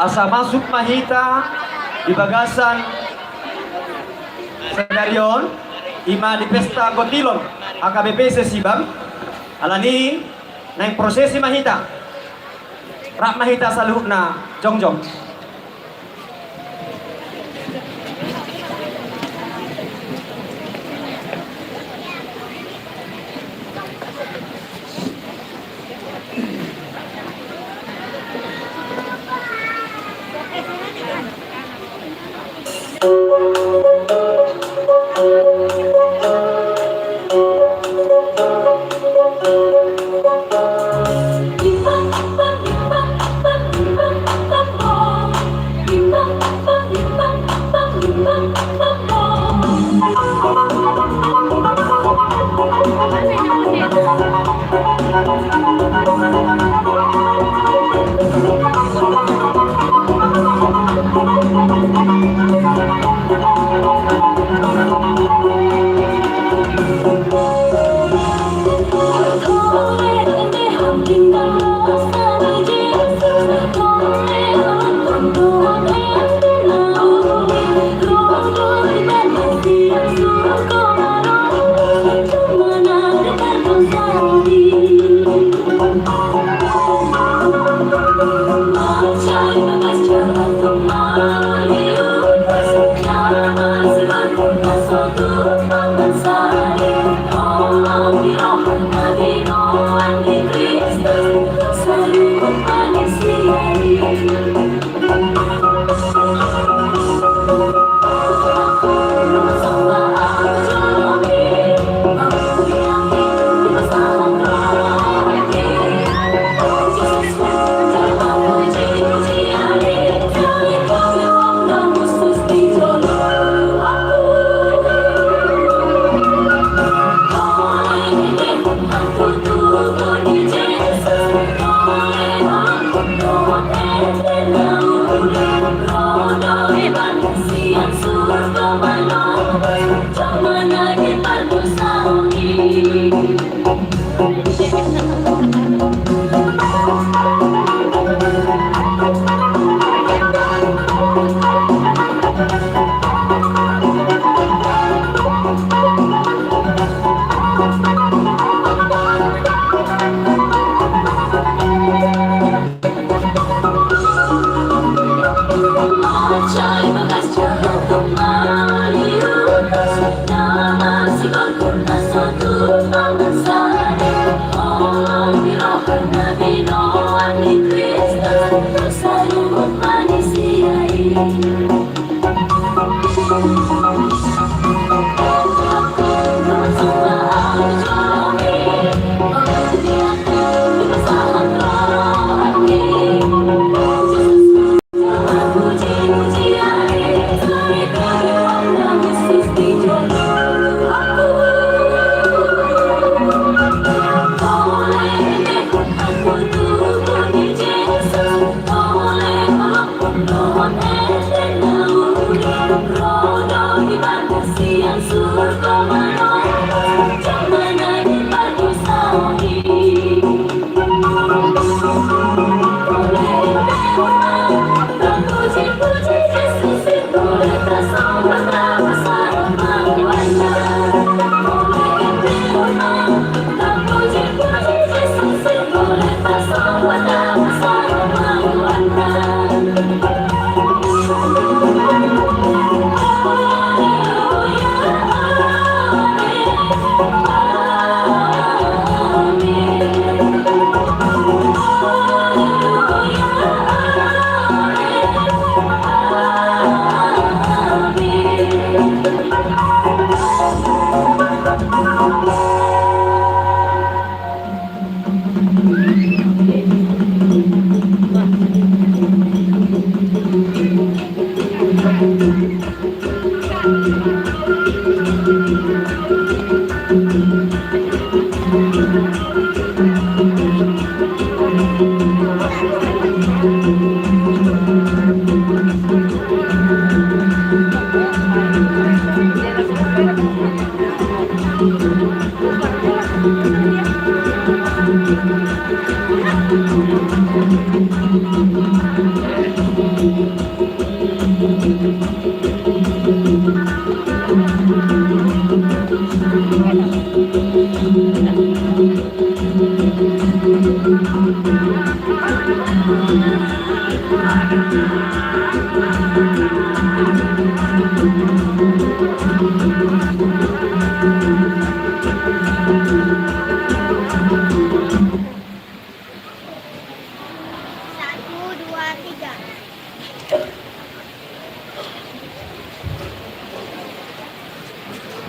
Asa masuk mahita di bagasan Sedarion ima di pesta Gotilon AKBP Sesibang alani naik prosesi mahita rak mahita saluhna jongjong.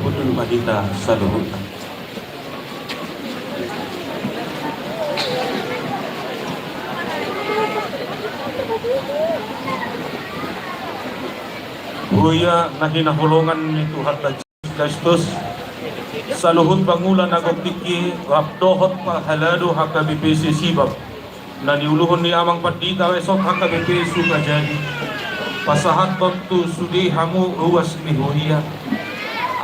Putri Mahita Saluhut. Buya na hinahulungan ni Tuhan Kristus saluhut bangulan agok tiki wapdohot pa halado haka BPC sibab na niuluhon ni amang pandita esok haka BPC kajadi pasahat waktu sudi hamu ruas ni Buya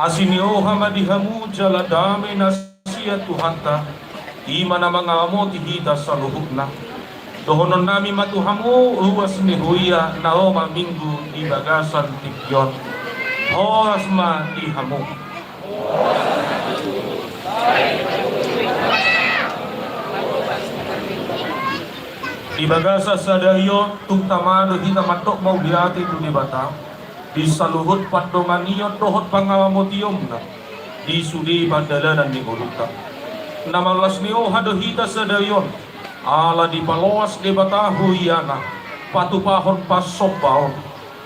asinio hamadi hamu jala dami nasiya Tuhanta ima na mga amo tihita saluhut na dohonon nami matuhamu ruas ni Buya na oma minggu di bagasan tikyon horas ma di hamu di bagasa sadayo tung tamado hita matok mau diati tu di bata di saluhut padomaniyo tohot pangawamotium na di sudi padalanan ni uluta namalas niyo hado hita sadayon ala di paloas di bata huyana patupahon pasopaon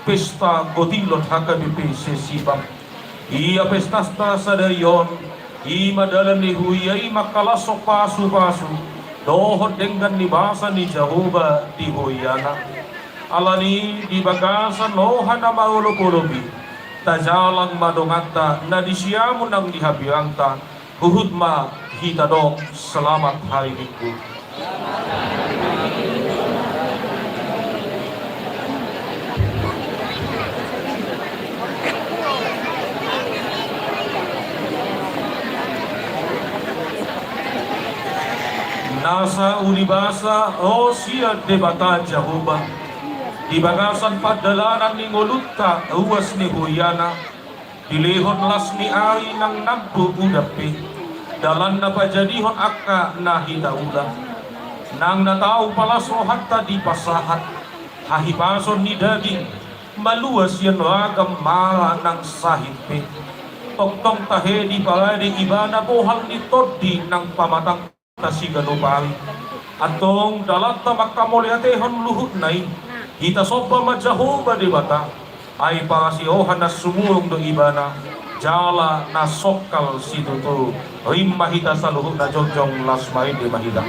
pesta gotilot haka BPC sibam iya pestasta sadayon i madalan ni huyay makalasok pasu-pasu dohot dengan nibasa ni Jehovah di huyana alani di bagasan lohana maulukulobi tajalang madongata na disyamu nang dihabiangta uhud ma hita dong selamat hari minggu. Nasa ulibasa o siya debata Jehovah. Di bagasan padalanan ni ngulutta uwas ni Huyana. Dilihon las ni ari ng nabdo udapi. Dalan na pajadihon akka na hitaula. Nang natao pala sohatta di pasahat. Hahipason ni daging. Maluwas yan wagam mala ng sahimpe. Toktong tahe di pala di iba na buhang ni Todi ng pamatang kasiganupal. Atong dalat na magkamuliatehon luhut na'y hita sopa madyahoba di bata ay pangasiohan na sumurong do iba na jala na sokal si tuto rim mahita sa luhut na jongjong lasmay di mahita.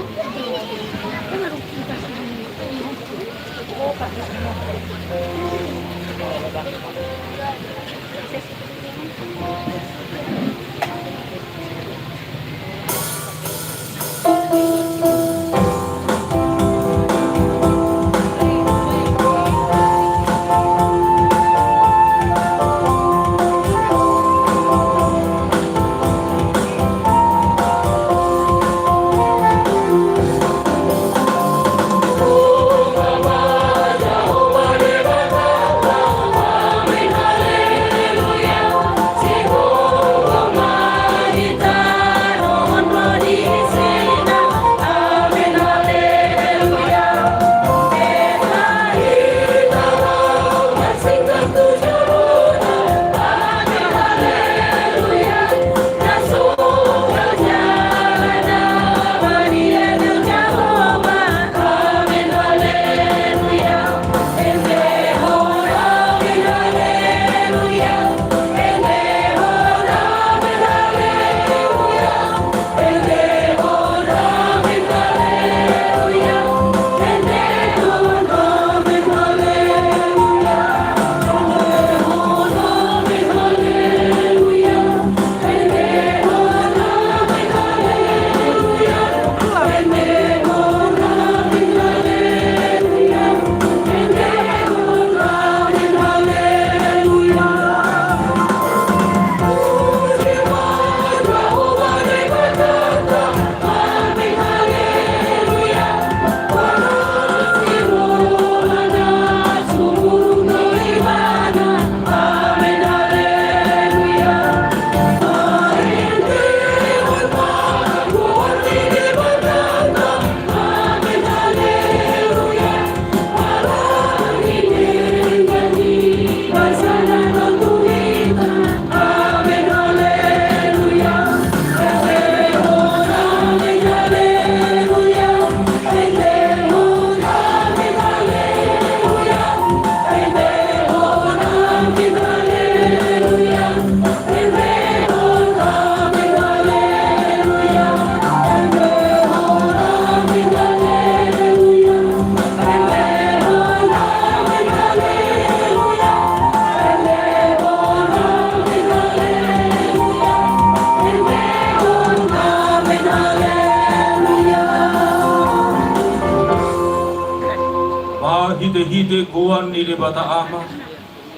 Hide-hide kuan ni Bata Ama,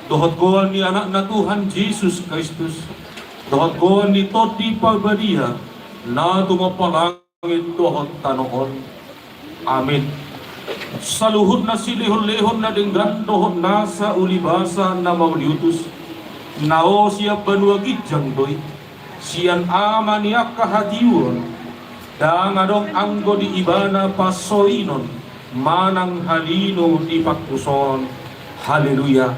dohot kuan ni anak na Tuhan Jesus Kristus, dohot kuan ni Todi Pagbadia, na tumapalangit dohot tanoon. Amin. Sa luhod na silihon-lihon na dinggan dohot nasa ulibasa na mauliutus, nao siya banuagid jangdoy, siyan ama niya kahatiyon, da nga dong anggo di ibana pasoinon, manang halino di pagpuson. Haleluya.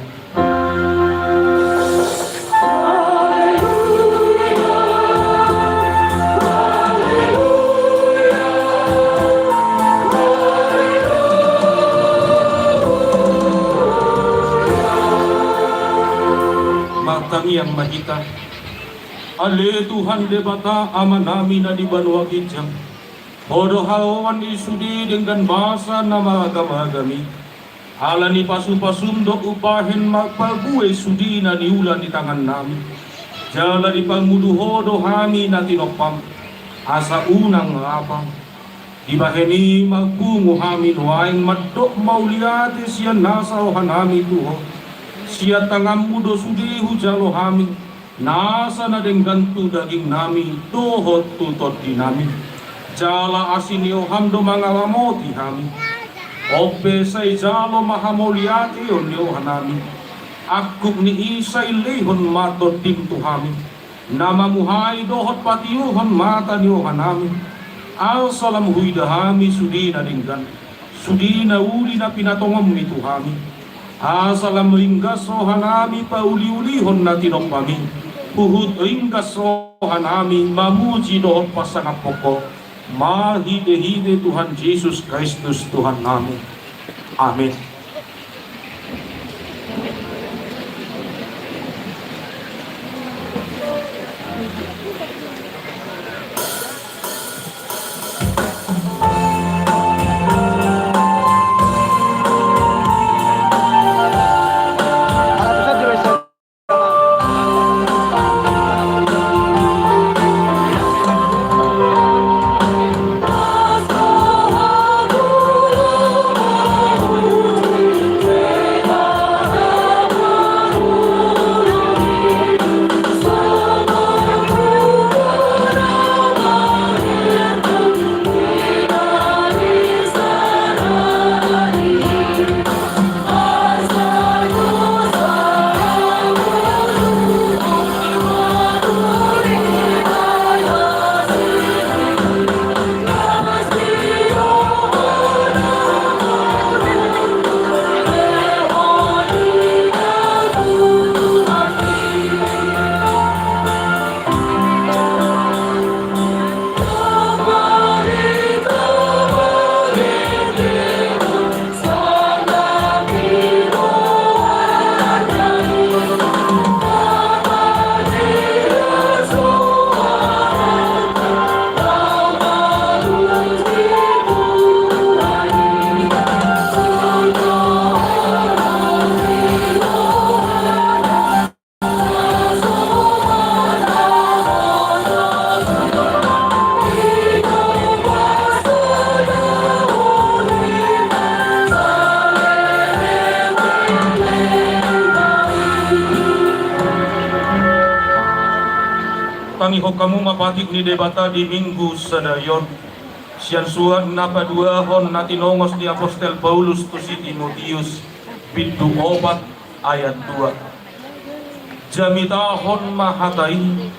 Matang yang mahita, ale Tuhan de bata ama namin na di banuagid jang, Bodo hawan isudi dengan bahasa nama agama-agami. Hala ni pasum-pasum do upahin magpabuhay sudi na niulan di tangan namin. Jala di pangmuduho do hami na tinopam. Asa unang ngapang. Di baheni magpungo hamin waing madok mauliati siya nasa ohan hami tuho. Siya tangam mudo sudi hujalo hamin. Nasa na denggantu daging nami dohot tutot di namin. Jala asinio hamdo mangalamoti hami. Obe say jalo mahamuliati onyo hanami. Akuk ni isa ilihon mato tim tuhami. Namamuhay dohot patiuhon mata niyo hanami. Al salam huidahami sudi na dinggan. Sudi na uli na pinatongam ni tuhami. Asalam ringgas rohanami pauli-ulihon na tinopami. Puhut ringgas rohanami mamuji dohot pasangan pokok. Mahide-hide Tuhan Yesus Kristus Tuhan kami. Amin. Tangiho kamu mapatik ni debata di minggu sadayon. Sian suan napa dua hon natinongos di Apostel Paulus tu si Timotius pintu 4 ayat 2. Jamitahon mahatai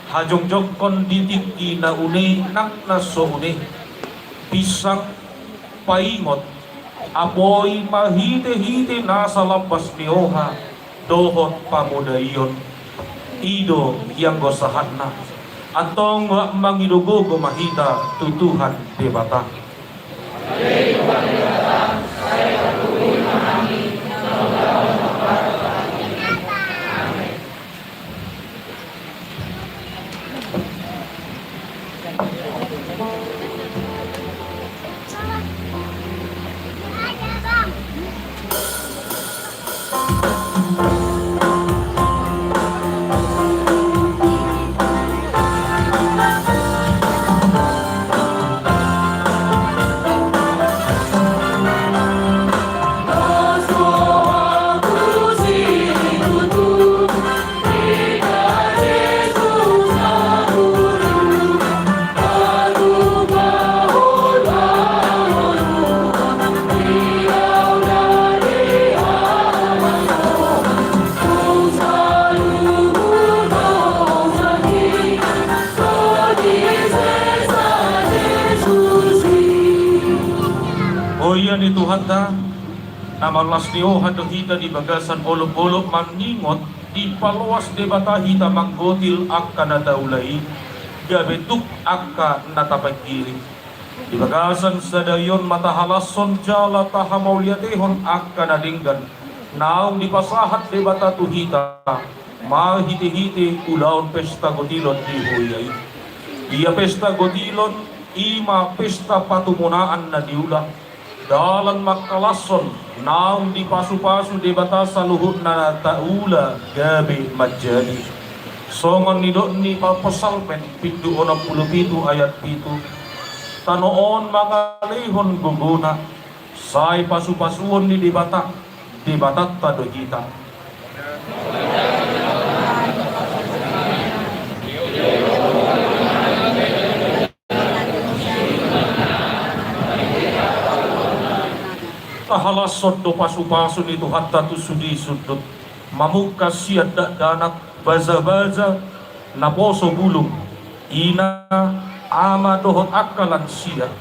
hajongjok kon ditiki na une nak naso une pisang paimot apoy mahite-hite nasa lapas ni oha dohot pamudayon ido yang gosahan na atong mangidugo mahita tutuhan debata. Oya ni Tuhan ta namalas niyo hado hita di bagasan olop-olop mangingot di paluas debata hita manggotil akka nataulay gabetuk akka natapagkiri di bagasan sadayon matahalason jala tahamauliatehon akka nadinggan naong di pasahat debata tu hita mahiti-hiti ulaon pesta gotilon di huyay dia pesta gotilon ima pesta patumunaan na diulah dalam makalason naong di pasu-pasu debata sa luhut na taula gabi majani songon ni papasalpen pintu 67 ayat 7 tanoon mga lehon guguna say pasu-pasuon ni debata tado kita halasot do pasu-pasu ni Tuhan tatu sudi sudut mamuka siat danak baza-baza naposo bulung ina ama dohot akalan sia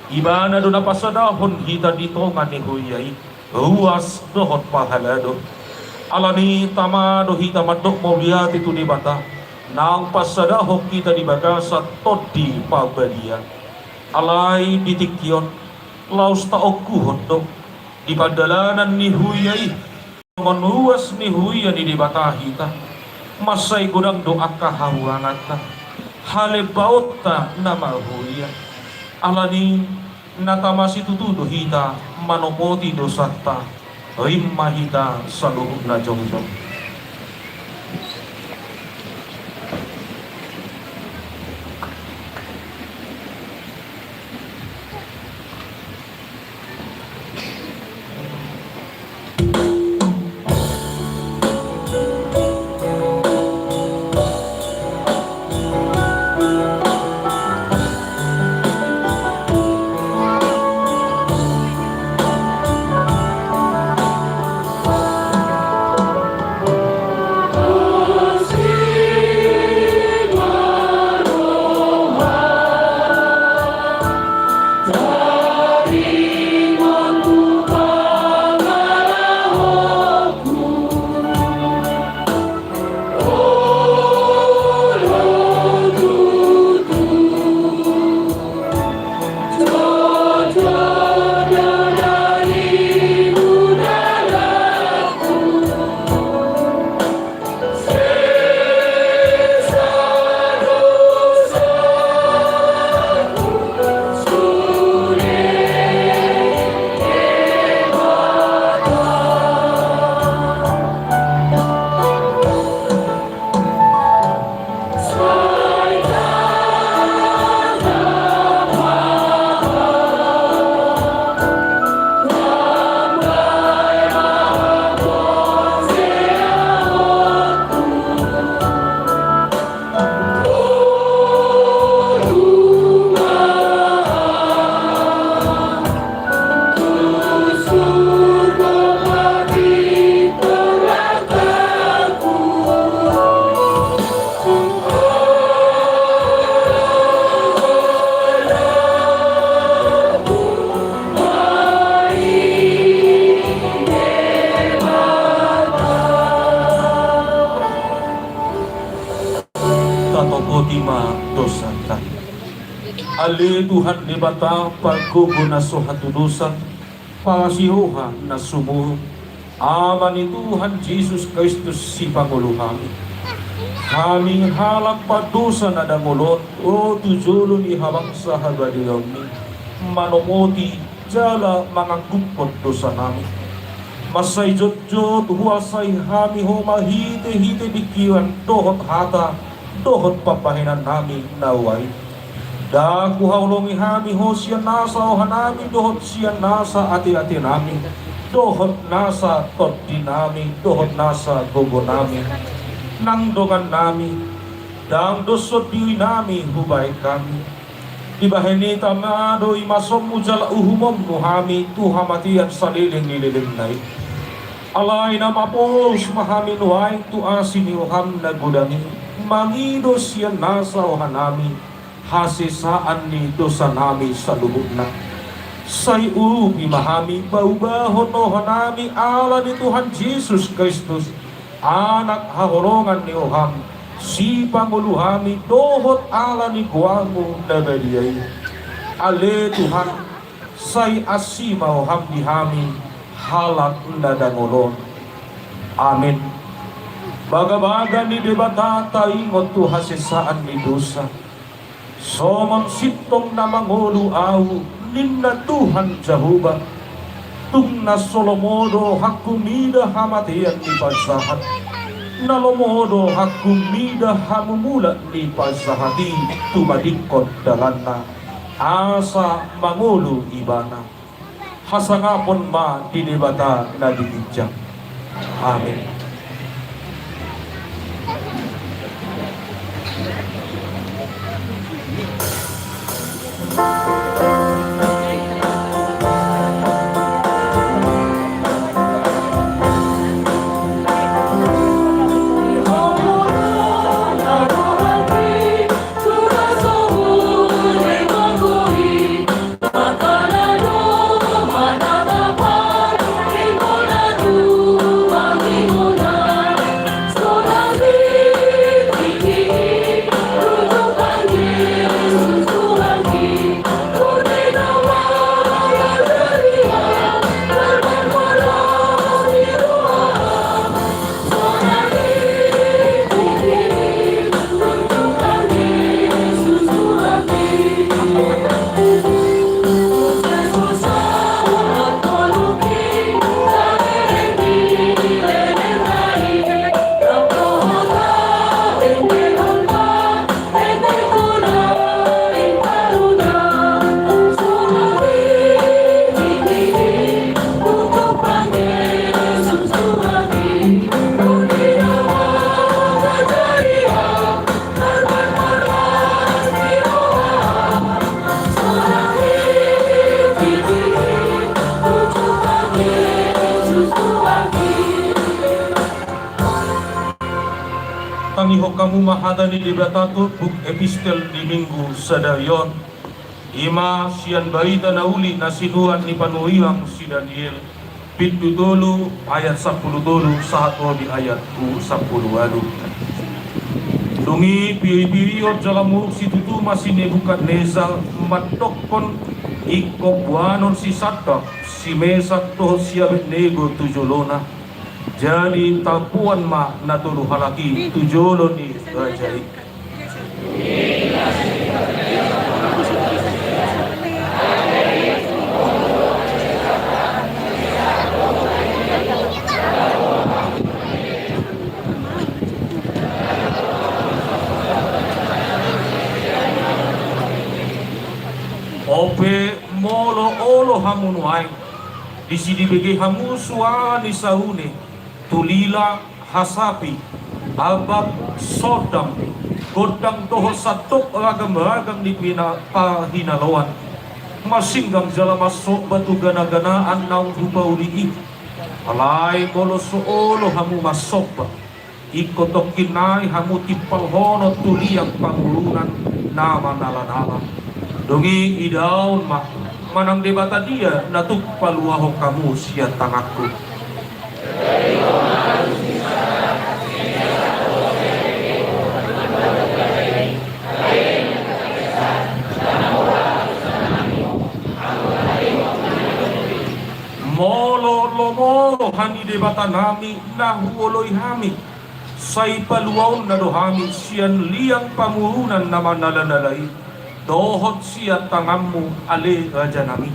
ibana do napasadahon hita ditongan ni huyai ruas dohot pahalado alani tama do hita madok mauliat itu di bata nang pasadahok kita di bagasa todi pabadia alai ditikyon laus taoku hondok di padalanan ni huyai menuas ni huya di bata hita masai gudang doa kahawanata hale bauta nama huya alani natamasi tutudo hita manopoti dosata rimma hita saluhuk na jongjong. Ali Tuhan di bata pagkubo na suhatudusan pasihuha na sumuho ama ni Tuhan Jesus Kristus si Pangulo kami halak padusa na damulot o tujulo ni habang sa hagadiyaw ni manomoti jala mga gupot dosa namin masay jot-jot huwasay hami ho mahite-hite dikiwan dohot hata dohot papahinan namin naway daku haulongi hami ho siya nasa o hanami dohot siya nasa ati-ati namin dohot nasa todi namin dohot nasa gogo namin nang dongan namin dang dosot diri namin hubay kami ibahini tamado imasom mujala uhumom nuhami tuhamatian saliling nililing nai alay na mapos mahami nuay tuasi ni uham na gudami mangido siya nasa o hanami hasisaan ni dosa nami sa lubog na say ubi mahami baubahon o hanami ala ni Tuhan Jesus Kristus anak hahorongan ni Oham si Pangulo hami dohot ala ni Guamo na baliyay ale Tuhan say asima Oham di hami halat na dangolon amin baga-baga ni debata taingot tu hasisaan ni dosa somang sitong na mangulo awu ninna Tuhan Jehovah tung na solomodo hakumida hamatian ni pasahat nalomodo hakumida hamumula ni pasahati tumadikot dalana asa mangulo ibana hasangapon ma dinibata na dinijang amin. tangiho kamu mahadani di batatu buk epistel di minggu sadayon. Ima sian baita nauli nasinuan ni panuiwang si Daniel. Pintu dulu ayat 10 dulu satu di ayat 10 alu. Dungi piri-piriot jalamu si tutu masih Nebukadnezar matokon iko buanon si Sadak si Mesak toh si Abednego tujolona. Jadi tapuan ma natulu halaki tujolo ni rajai. Ope molo olo hamun wain di sini bagi hamu suani saune tulila hasapi abab sodam godang toho satok ragam-ragam di pahinalawan masinggang jala masuk batu gana-ganaan naung rupa uli alai bolo soolo hamu masok ba ikotok kinai hamu tipal hono tuliang pangulunan nama nala-nala dongi idaun mak manang debata dia natuk paluaho kamu sia tangakku. Molo lomo hani debata nami nahu oloi hami sai paluaun nado hami sian liang pamurunan nama nalanalai dohot sia tanganmu ale raja nami.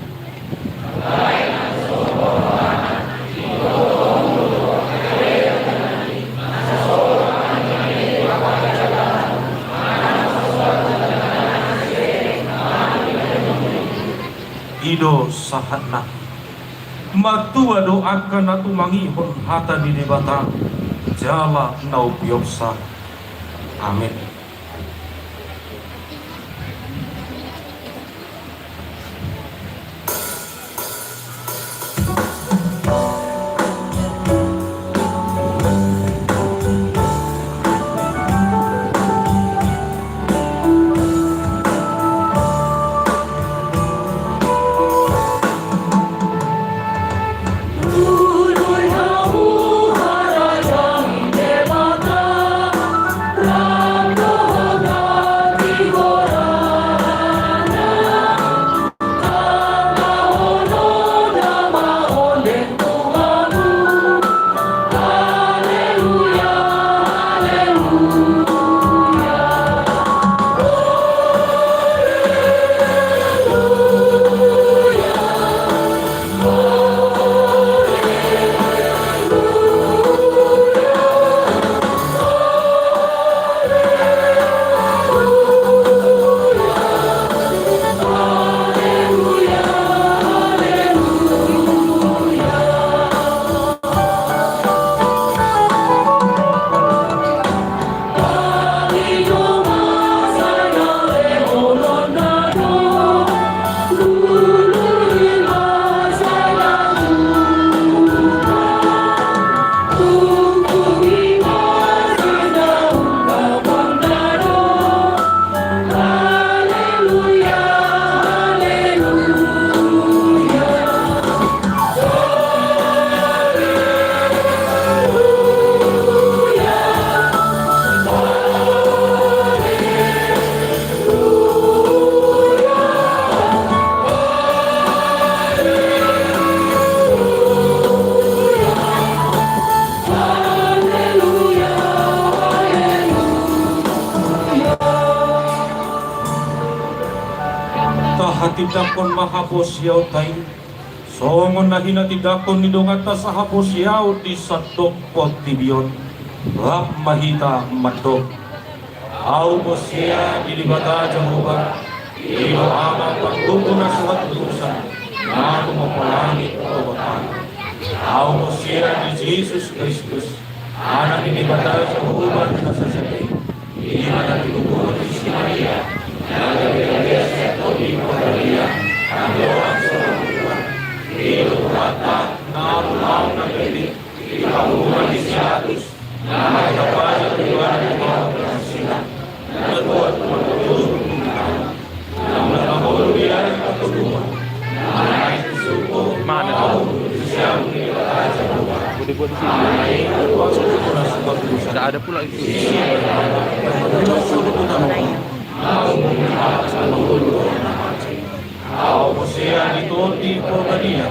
Ido sahatna matua doakan atu mangihon hata di debata jala nau biopsa. Amin. Tidakon mahapos yaw tayo songon na hinatidakon ni dongata sa hapos yaw di sadok pot tibiyon rap mahita matok au posya dilibata Jehovah ilo ama pagtuto na suhat tusan na tumapalangit tobatan au posya di Jesus Kristus anak dilibata Jehovah na sasakay di mana dilubot si Maria Nagabiyasa Tobi Pagalia ang doang sa mga ilumata na lumaw na galing ikabuhan ni Siatus na magkapasok iwan ng mga Sudah ada pula itu. Hosea di Pogania.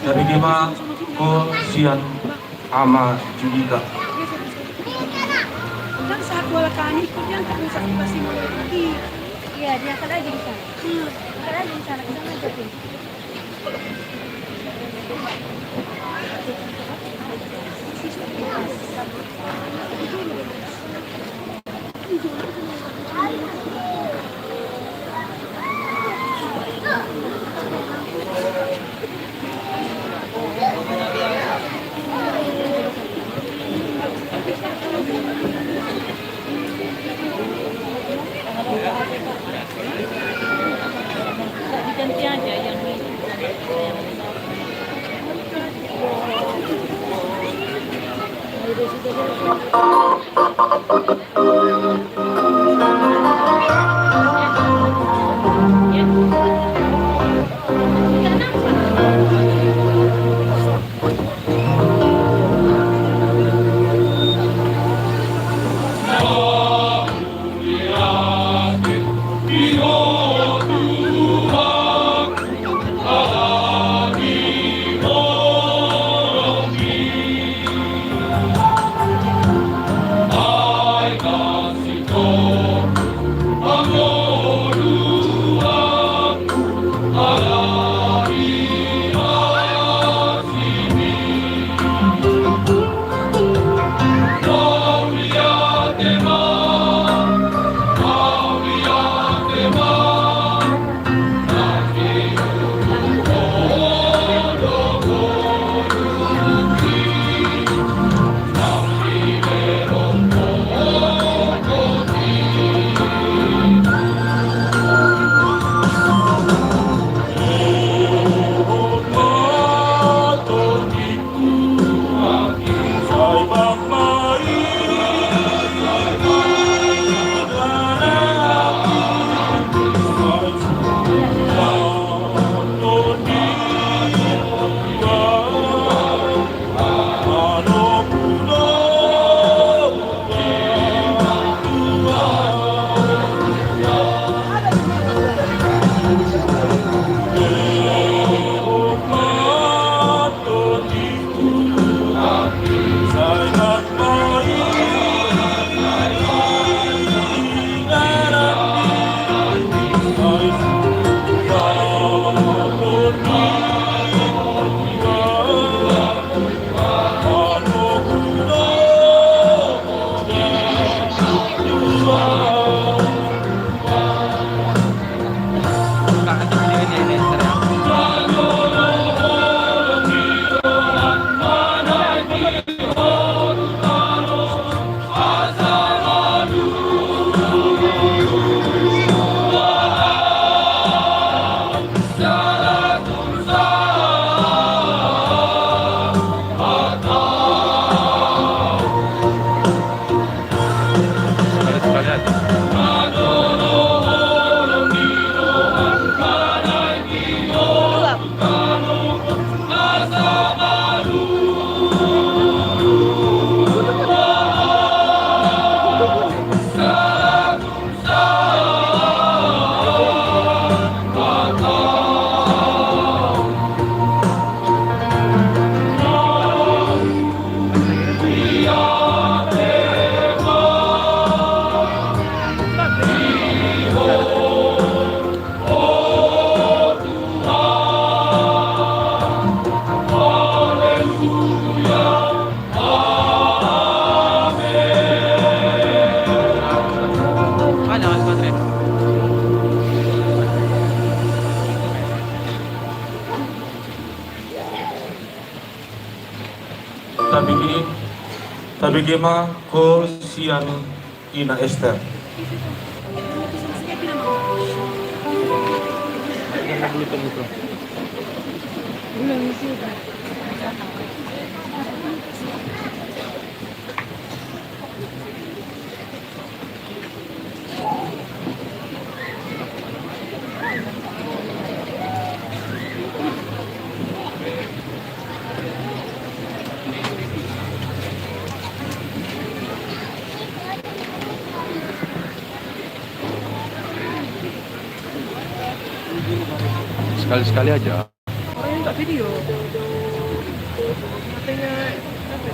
Dari Gema ko sian ama Judika. Kan saat bola kani itu dia tak bisa masih mau pergi. Iya, dia akan aja di sana. Akan aja di sana, kita aja tuh. Diganti aja yang ini. Tabigema ko sian ina Esther. Nagluto ito. Belum isi. Sekali-sekali aja. Oh, yang tak video. Katanya apa?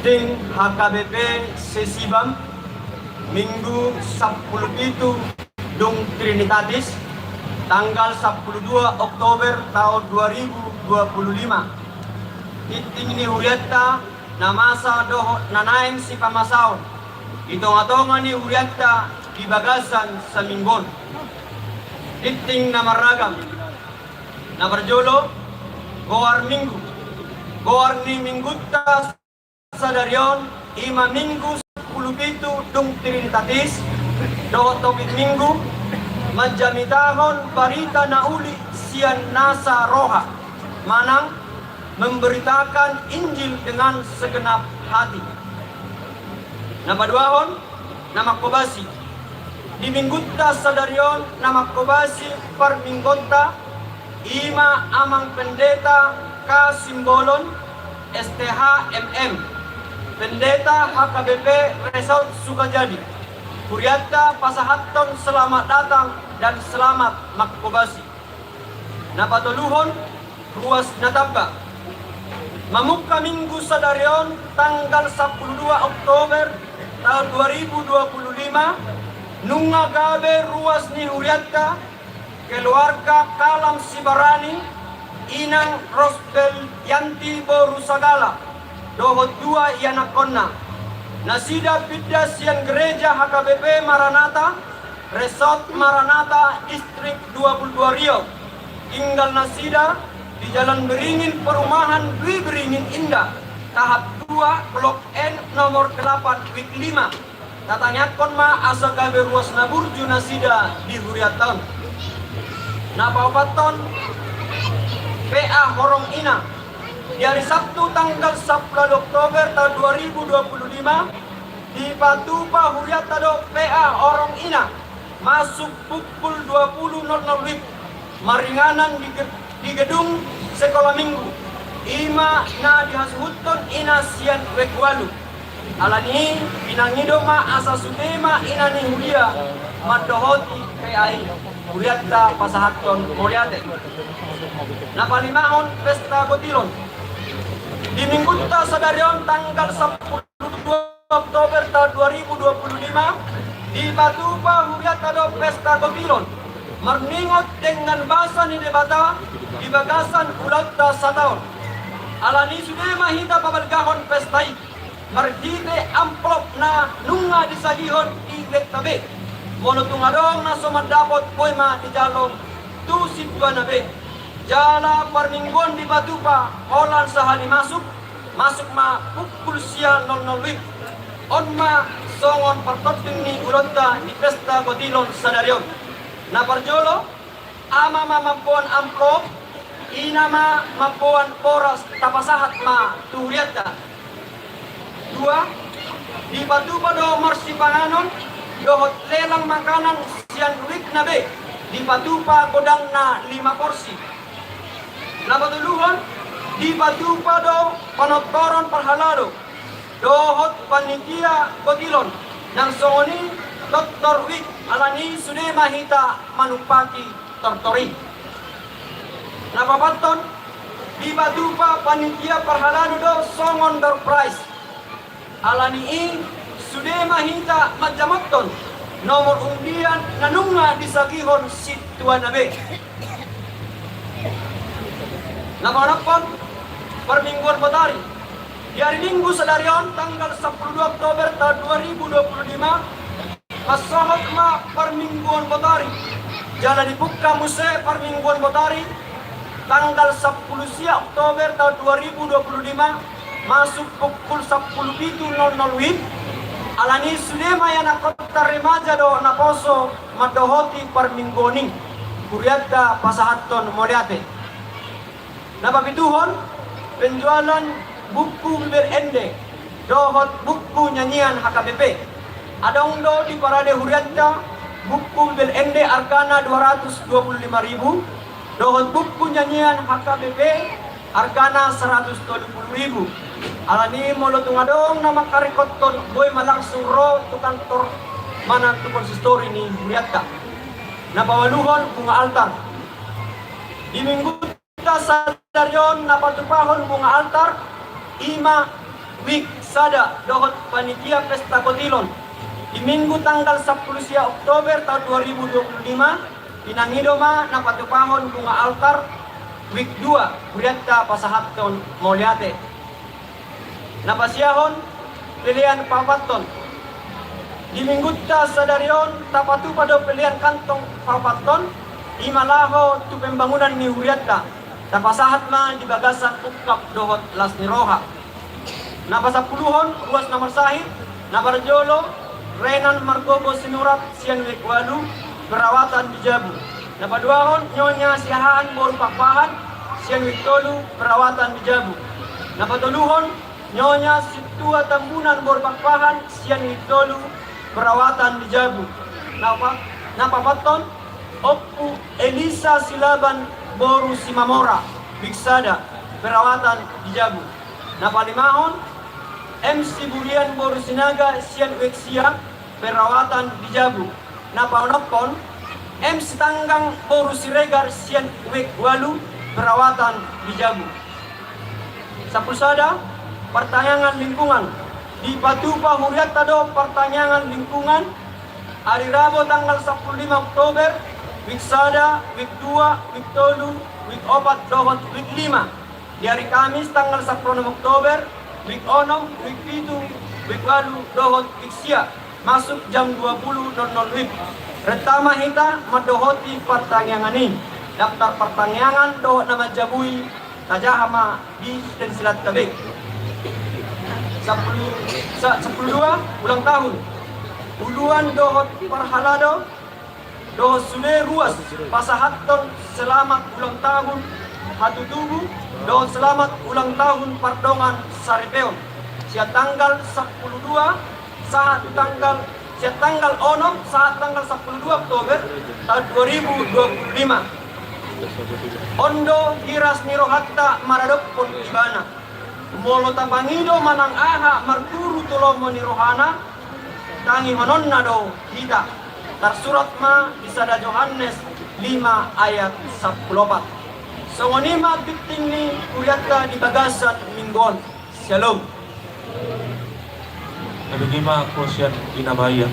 Ting HKBP Sesibam Minggu 10 Dung Trinitatis tanggal 12 Oktober tahun 2025. Iting ni Huriatta na masa doho nanaing si pamasaon. Itong-atongan ni Huriatta di bagasan sa Minggon. Iting na maragam na berjolo goar Minggu. Goar ni Minggutta sa daryon ima Minggu 10 Dung Trinitatis doho topik Minggu majamitahon barita na uli sian nasa roha manang memberitakan Injil dengan segenap hati. Napaduahon nama kobasi di Minggutta sadaryon nama kobasi per Minggonta ima amang pendeta ka simbolon STHMM pendeta HKBP Resort Sukajadi. Huriatta pasahaton selamat datang dan selamat makobasi. Napatuluhon ruas natamba. Mamuka Minggu sadaryon tanggal 12 Oktober tahun 2025 nunga gabe ruas ni Huriatta keluarga Kalam Sibarani Inang Rosbel Yanti Borusagala dohot 2 yanakonna nasida pidda sian gereja HKBP Maranatha Resort Maranatha Distrik 22 Riau tinggal nasida di Jalan Beringin Perumahan Dwi Beringin Indah tahap 2 Blok N nomor 8 Wik 5 tatanyakon ma asa gabe ruas naburju nasida di Huriaton napapaton PA Horong Ina di hari Sabtu tanggal 10 Oktober tahun 2025 di Patupa Huriatta do PA Horong Ina masuk pukul 20.00 WIB maringanan di gedung sekolah Minggu ima na dihasuhuton ina sian wekwalu alani pinangido ma asa sudema ina ni huria madohoti PAI Huriatta pasahaton Moriate. Napalimahon pesta Gotilon di Minggutta sadaryon tanggal 10 Oktober tahun 2025 di Patupa Huriatta do pesta Gotilon merningot dengan bahasa ni debata di bagasan Ulatta Sataon alani sudah mahita pabalgahon pestai margite amplop na nunga disagihon ilet tabe monotungadong na sumadapot poema di jalong tu situan nabe jala permingguan di Patupa holan sahali masuk ma pukul siang 00 WIB on ma songon pertoting ni Ulatta di pesta Gotilon sadaryon na parjolo ama mamampuan amplop inama mampuan poras tapasahat ma Huriatta 2 di Patupa do marsipanganon dohot lelang makanan sian wik nabe di Patupa godang na 5 porsi napatuluhan di Patupa do panotoron perhalado dohot panitia Gotilon nang songoni Dr. Wik alani sudah mahita manupati tortori napapaton di Patupa panitia perhalado do songon door prize alani sudah mahita majamoton nomor undian nanunga disagihon situan nabe napanapon permingguan Batari di hari Minggu sadaryon tanggal 10 Oktober tahun 2025 pasohot ma permingguan Batari jalan dibuka muse permingguan Batari tanggal 10 Oktober tahun 2025 masuk pukul 10.00 WIB alani sulema yang nakota remaja do naposo madohoti perminggoning Huriatta pasahaton Moriate napapituhon penjualan buku bibir ende dohot buku nyanyian HKBP adong do di parade Huriatta buku bibir ende Arkana 225.000 dohot buku nyanyian HKBP Arkana 120.000 alani molo tungadong nama karikoton boy malangsung ro tu kantor mana tu konsistori ni Huriatta napawaluhon bunga altar di Minggutta sadaryon napatupahon bunga altar ima Wik Sada dohot panitia pesta kotilon di Minggu tanggal 10 Oktober tahun 2025 inangidoma na patupahon bunga altar Wik 2 Huriatta pasahaton Moliate napasiyahon pilihan papaton di Minggu ta sadarion tapatu pada pilihan kantong papaton imalaho tu pembangunan ni Huriatta tapasahat ma di bagasan ukap dohot las niroha napasapuluhon ruas nomor sahid nabarjolo Renan Margobo Sinurat Sian Wikwalu perawatan di Jabu napaduahon Nyonya Siahaan Boru Pakpahan Sian Wiktolu perawatan di Jabu napatuluhon Nyonya Situa Tambunan Boru Pakpahan Sian Wiktolu perawatan di Jabu napapaton Oppu Elisa Silaban Boru Simamora Biksada perawatan di Jabu napalimahon MC Burian Boru Sinaga Sian Weksia perawatan di Jabu napaunopon MC Tanggang Boru Siregar Sian Wekwalu perawatan di Jabu Sapulsada pertanyaan lingkungan di Patupa Huriatta do pertanyaan lingkungan hari Rabu tanggal 15 Oktober Wik Sada, Wik 2, Wik Tolu, Wik 4, dohot Wik 5 di hari Kamis tanggal 10 Oktober Wik 6, Wik 7, Wik 8, dohot Wik Sia masuk jam 20.00 Wik retama hita madohoti pertanyaan ini daftar pertanyaan dohot nama jabui tajahama di dan silat tabik 10.2 ulang tahun uluan dohot parhalado dohot sule ruas pasahaton selamat ulang tahun hatu tubuh dohot selamat ulang tahun pardongan Saripeon siat tanggal 12 saat tanggal 6 saat tanggal 12 Oktober tahun 2025 Ondo Hiras Nirohatta Maradopon Ibana Molo tabangido manang aha marturu tulomo nirohana tangi manonna do hita tersurat ma di sada Yohanes 5 ayat 14 songonima biting ni Huriatta di bagasan minggon shalom Nagigima ko siya inabaya.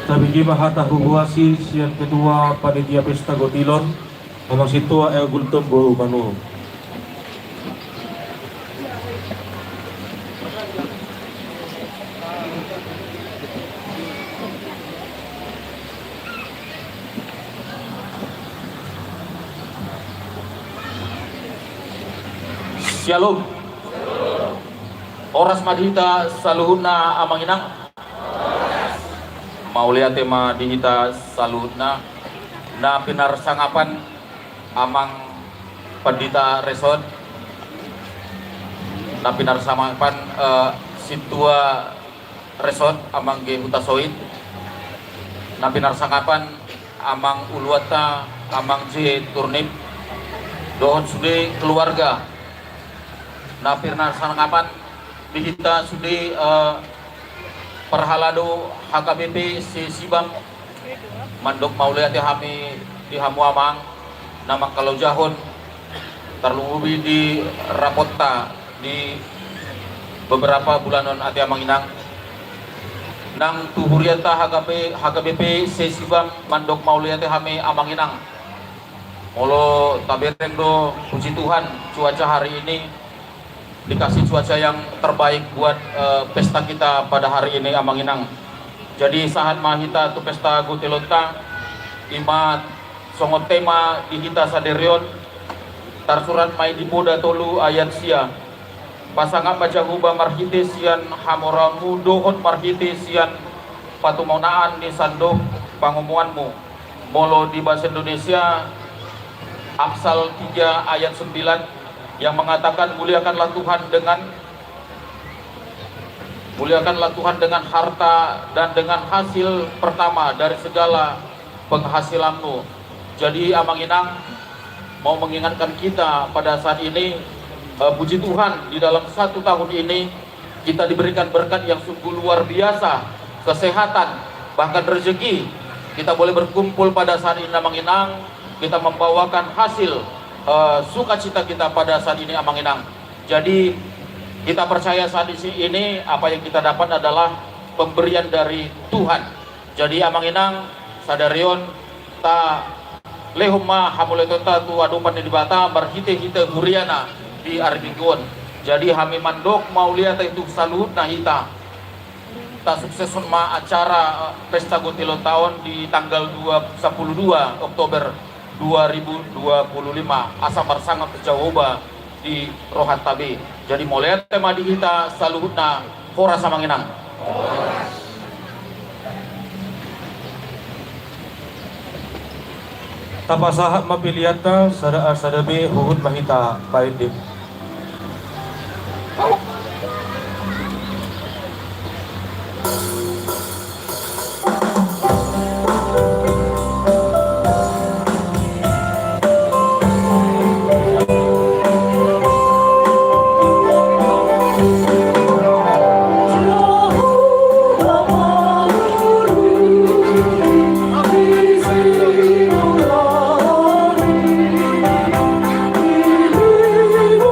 Tabigi mahata hubuasi sian ketua panitia pesta gotilon amang situa gultom bo manu. Shalom. Oras madita saluhuna amanginang. Maulia tema dihita saluhuna na pinarsangapan amang pendita resort na pinarsangapan situa resort amang ge hutasoid na pinarsangapan amang uluata amang je turnip dohon sude keluarga na pinarsangapan dihita sude perhalado HKBP si Sibam mandok maulia ti hami di hamuamang nama kalau jahon terlubi di rapota di beberapa bulanon ati amanginang nang tuhuriata HKBP si Sibam mandok maulia ti hami amanginang molo tabereng do puji Tuhan cuaca hari ini dikasih cuaca yang terbaik buat pesta kita pada hari ini amanginang. Jadi saat mahita tu pesta gutilonta imat songot tema dihita saderion tarsurat mai di boda tolu ayat sia pasangan baca huba marhite sian hamoramu dohon marhite sian patumonaan di sandok pangumuanmu molo di bahasa Indonesia Amsal 3 ayat 9 yang mengatakan muliakanlah Tuhan dengan harta dan dengan hasil pertama dari segala penghasilanmu. Jadi amanginang mau mengingatkan kita pada saat ini puji Tuhan di dalam 1 tahun ini kita diberikan berkat yang sungguh luar biasa, kesehatan bahkan rezeki. Kita boleh berkumpul pada saat ini amanginang, kita membawakan hasil sukacita kita pada saat ini amanginang. Jadi kita percaya saat ini apa yang kita dapat adalah pemberian dari Tuhan. Jadi amanginang sadarion ta lehumma hamuletota tu adupan di bata berhite-hite huriana di arbingon. Jadi hami mandok maulia itu salut nahita ta sukses ma acara pesta gotilon tahun di tanggal 12 Oktober 2025 asa marsangat Jawa di Rohat Tabe. Jadi mulai tema di kita saluhutna hora samanginang. Tapasahat mapiliata sadabe huhut mahita paindim. Hallelujah.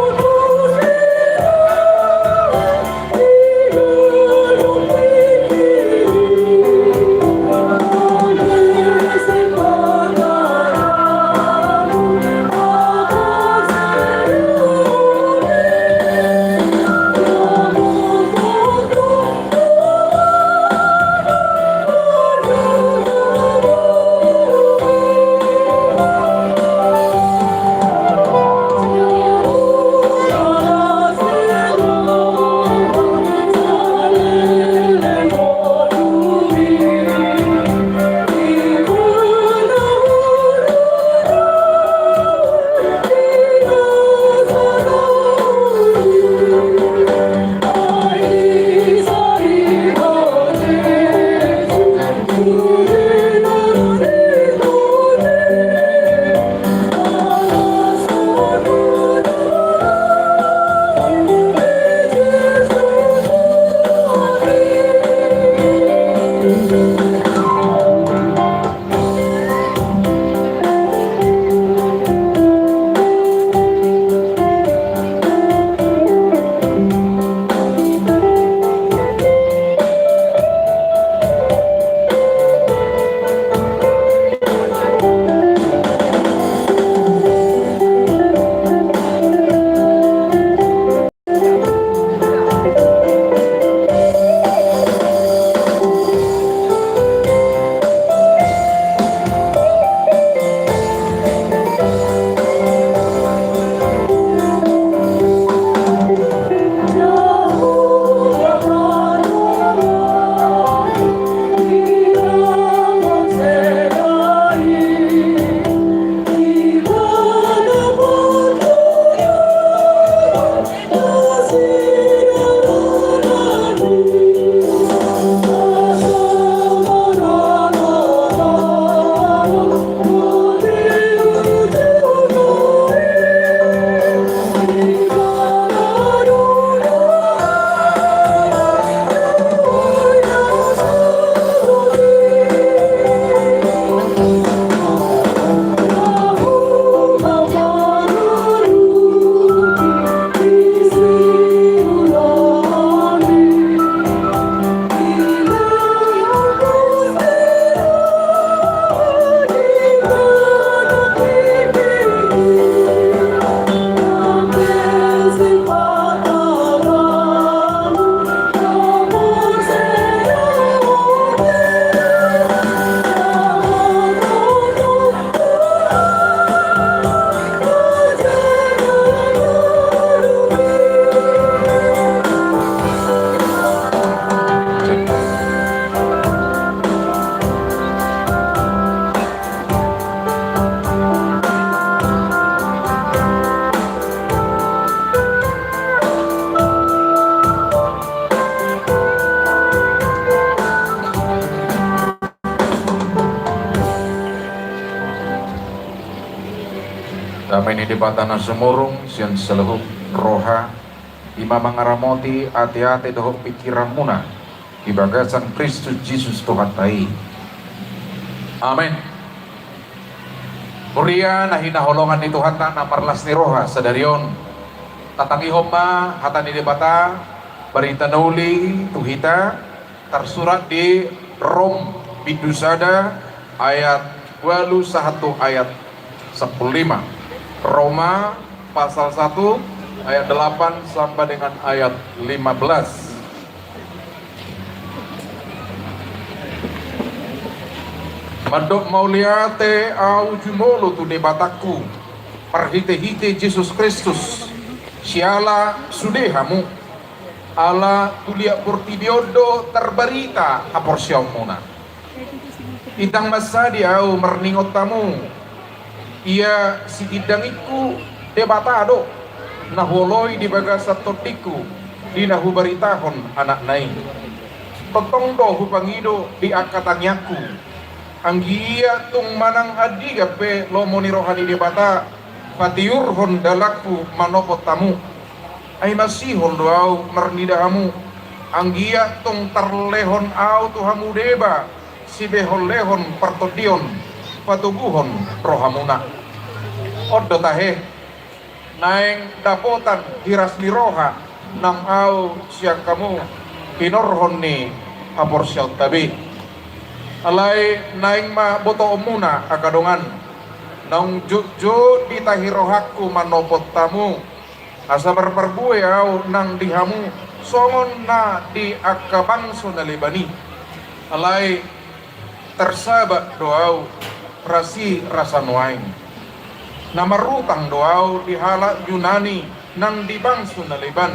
Damai ni di batana semurung sian seluruh roha ima mangaramoti ati-ati dohok pikiran muna di bagasan Kristus Yesus Tuhan tai. Amin. Muria nahina holongan ni Tuhan ta namarlas ni roha sadarion tatangi homa hatani di bata berita nauli tuhita tersurat di Rom Bidusada ayat 21 ayat 15. Roma pasal 1 ayat 8 sampai dengan ayat 15. Madok mauliate au jumolo tu debataku perhite-hite Yesus Kristus siala sudehamu ala tulia portibiodo terbarita aporsiamuna itang masadi au merningot tamu ia si tidangiku debatado naholoi di bagasa totiku di nahu baritahon anak naik totong do hupangido di akatanyaku anggia tung manang adi gape lomoni rohani debata patiurhon dalaku manopot tamu ay masihon doau mernidahamu anggia tung terlehon au tuhamu deba si behon lehon partodion patubuhon rohamuna odo tahe naeng dapotan hiras ni roha nang au siang kamu kinorhon ni apor sial tabi alai naeng ma boto omuna akadongan nang juju di tahi rohaku manopot tamu asa berperbue au nang dihamu songon na di akabangso na libani alai tersabat doau rasi rasa nuaing namarutang doau dihala Yunani nang dibangsu na liban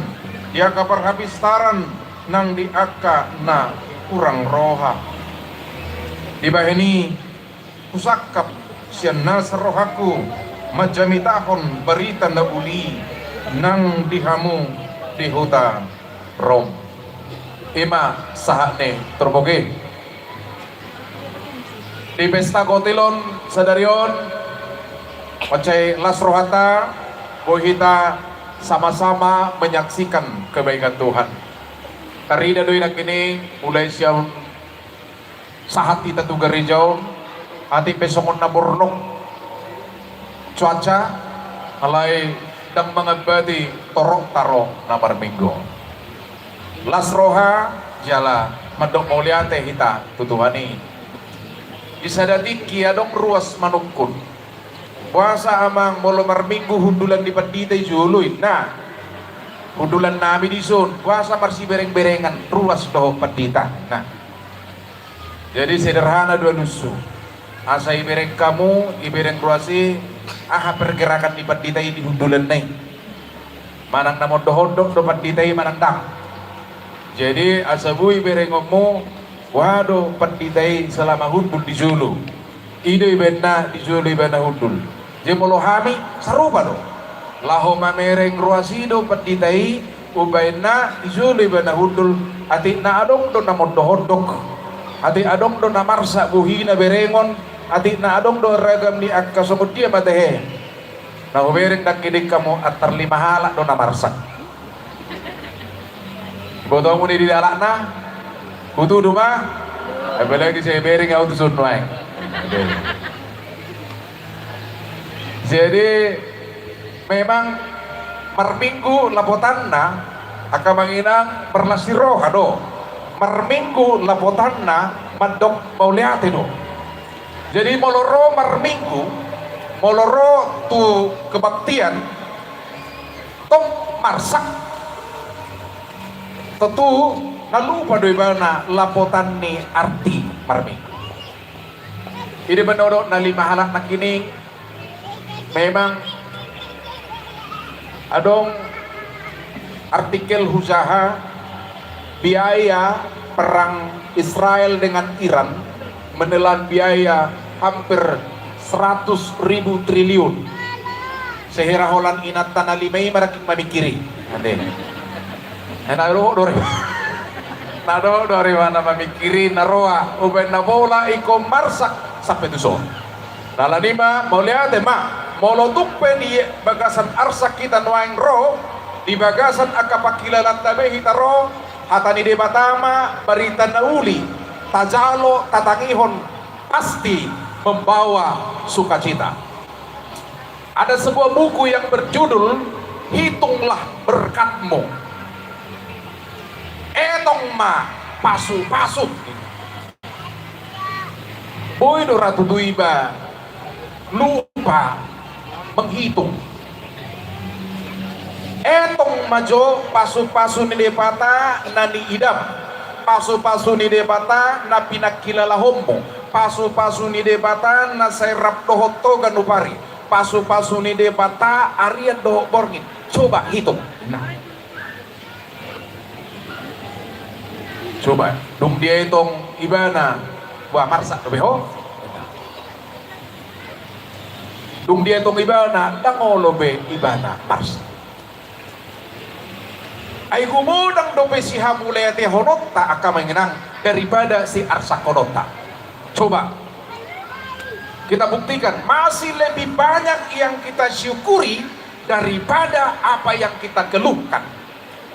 dia kaparhabistaran nang diaka na kurang roha dibahini kusakap sian nas rohaku majamitahon berita na uli nang dihamu di huta Rom ima sahane terboge di pesta kotilon sadarion macai las rohata bohita sama-sama menyaksikan kebaikan Tuhan karida doi nak ini mulai siang sahat kita tu gereja hati pesongon naburnok cuaca alai dang mengabadi torok taro namar minggu las roha jala madok mauliate hita tutuhani disadati kiadong ruas manukun puasa amang molomar minggu hundulan di pandita juluin nah hundulan nami di sun puasa marsi bereng-berengan ruas doh pandita nah jadi sederhana dua nusu asa ibereng kamu ibereng ruasi aha pergerakan di pandita di hundulan nai manang namon dohodok do pandita manang dang jadi asa bu ibereng ngomu waduh penditai selama hundul di Zulu ide ibena di Zulu ibena hundul jemolo hami serupa do laho mamereng ruasido penditai ubaina di Zulu ibena hundul ati na adong do namon dohodok ati adong do namarsa buhina berengon ati na adong do ragam ni akka somudia matehe na ubereng dakidik kamu atar lima halak do namarsa bodoh muni di dalakna kutu rumah, apalagi saya bering auto sunway. Jadi memang perminggu lapotanna akan menginang berlasi roh ado. Perminggu lapotanna mandok mauliate do. Jadi moloro perminggu, moloro tu kebaktian, tong marsak, tentu lalu pada mana lapotan ni arti marminggu ini menurut nali mahalak nak kini memang adong artikel Huzaha biaya perang Israel dengan Iran menelan biaya hampir 100.000 triliun sehera holan inat tanah limai marakin mamikiri ade enak dore nado dari mana mamikiri naroa uben nabola iko marsak sampai tuso nalanima mau lihat mak molotukpe di bagasan arsak kita nuaing roh, di bagasan akapakilalan tabe hita roh, hatani de batama barita nauli, tajalo tatangihon pasti membawa sukacita. Ada sebuah buku yang berjudul Hitunglah Berkatmu. Etong ma pasu-pasut. Boy do Ratu Duiba lupa menghitung. Etong majo pasu-pasu ni depata nani idam, pasu-pasu ni depata na pinakilala hombo, pasu-pasu ni depata na serap dohoto ganupari, pasu-pasu ni depata arian doho borngin. Coba hitung. Nah, coba dong dia hitung ibana buah marsa dobeho. Dung dia hitung ibana dangolobe ibana marsa. Ay gumudang dope si hamulete honota akan mengenang daripada si arsakonota. Coba kita buktikan masih lebih banyak yang kita syukuri daripada apa yang kita keluhkan.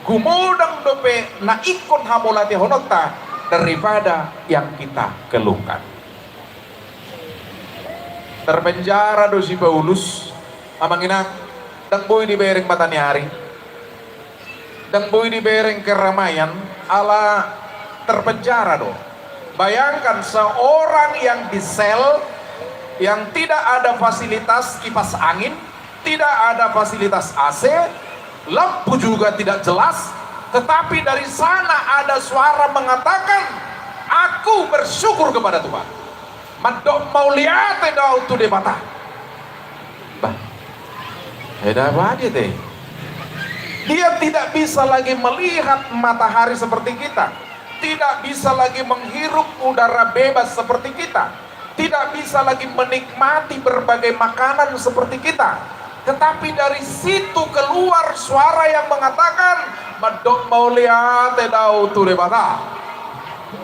Gumudang dope na ikon hamulete honota daripada yang kita keluhkan. Terpenjara do si Paulus amanginang dang boy di bereng matani hari. Dan boy di bereng keramaian ala terpenjara do. Bayangkan seorang yang di sel yang tidak ada fasilitas kipas angin, tidak ada fasilitas AC, lampu juga tidak jelas, tetapi dari sana ada suara mengatakan, aku bersyukur kepada Tuhan. Madok mau lihat dau tu de mata. Bah. Ada apa dia teh? Dia tidak bisa lagi melihat matahari seperti kita, tidak bisa lagi menghirup udara bebas seperti kita, tidak bisa lagi menikmati berbagai makanan seperti kita. Tetapi dari situ keluar suara yang mengatakan, "Madok mau lihat dau tu lebata."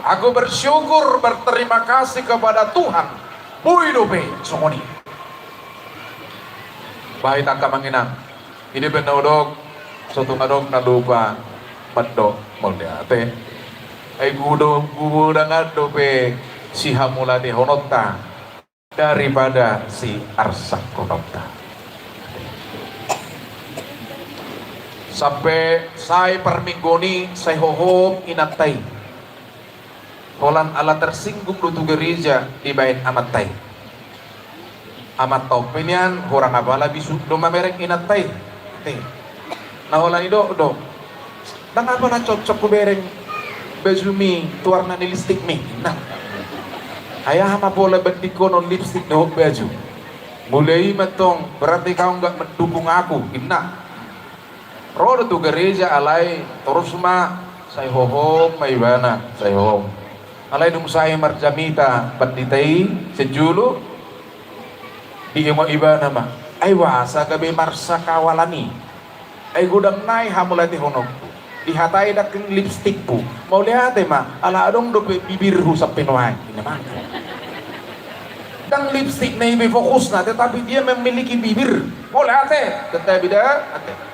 Aku bersyukur, berterima kasih kepada Tuhan. Buidope somoni. Baik tak kamanginang. Ini benodok suatu madok na lupa madok mau lihat. Ay gudang adope si hamula di honota daripada si arsak honota. Sampai saya perminggoni saya hohom inatay. Holan ala tersinggung dutu gereja di bain amatay. Amat tau penian orang abala bisu do mamerek inatay. Nah holan ido do. Nang apa na cocok ku bereng baju mi tuarna ni lipstick mi. Nah. Ayah ma bola bendiko non lipstick no baju. Mulai matong berarti kau enggak mendukung aku. Inna. Roda tu gereja alai terus ma saya hohom maibana saya hohom. Alai dum saya marjamita panditai sejulu di imo ibana ma. Ay wasa gabe marsa kawalani. Ay gudang nai hamulati honok. Dihatai daking lipstick po. Mau lihat ma ala adong do bibir hu sa pinuay. Inaman. Dang lipstick na ibi fokus na tetapi dia memiliki bibir. Mau lihat tetapi dah ate.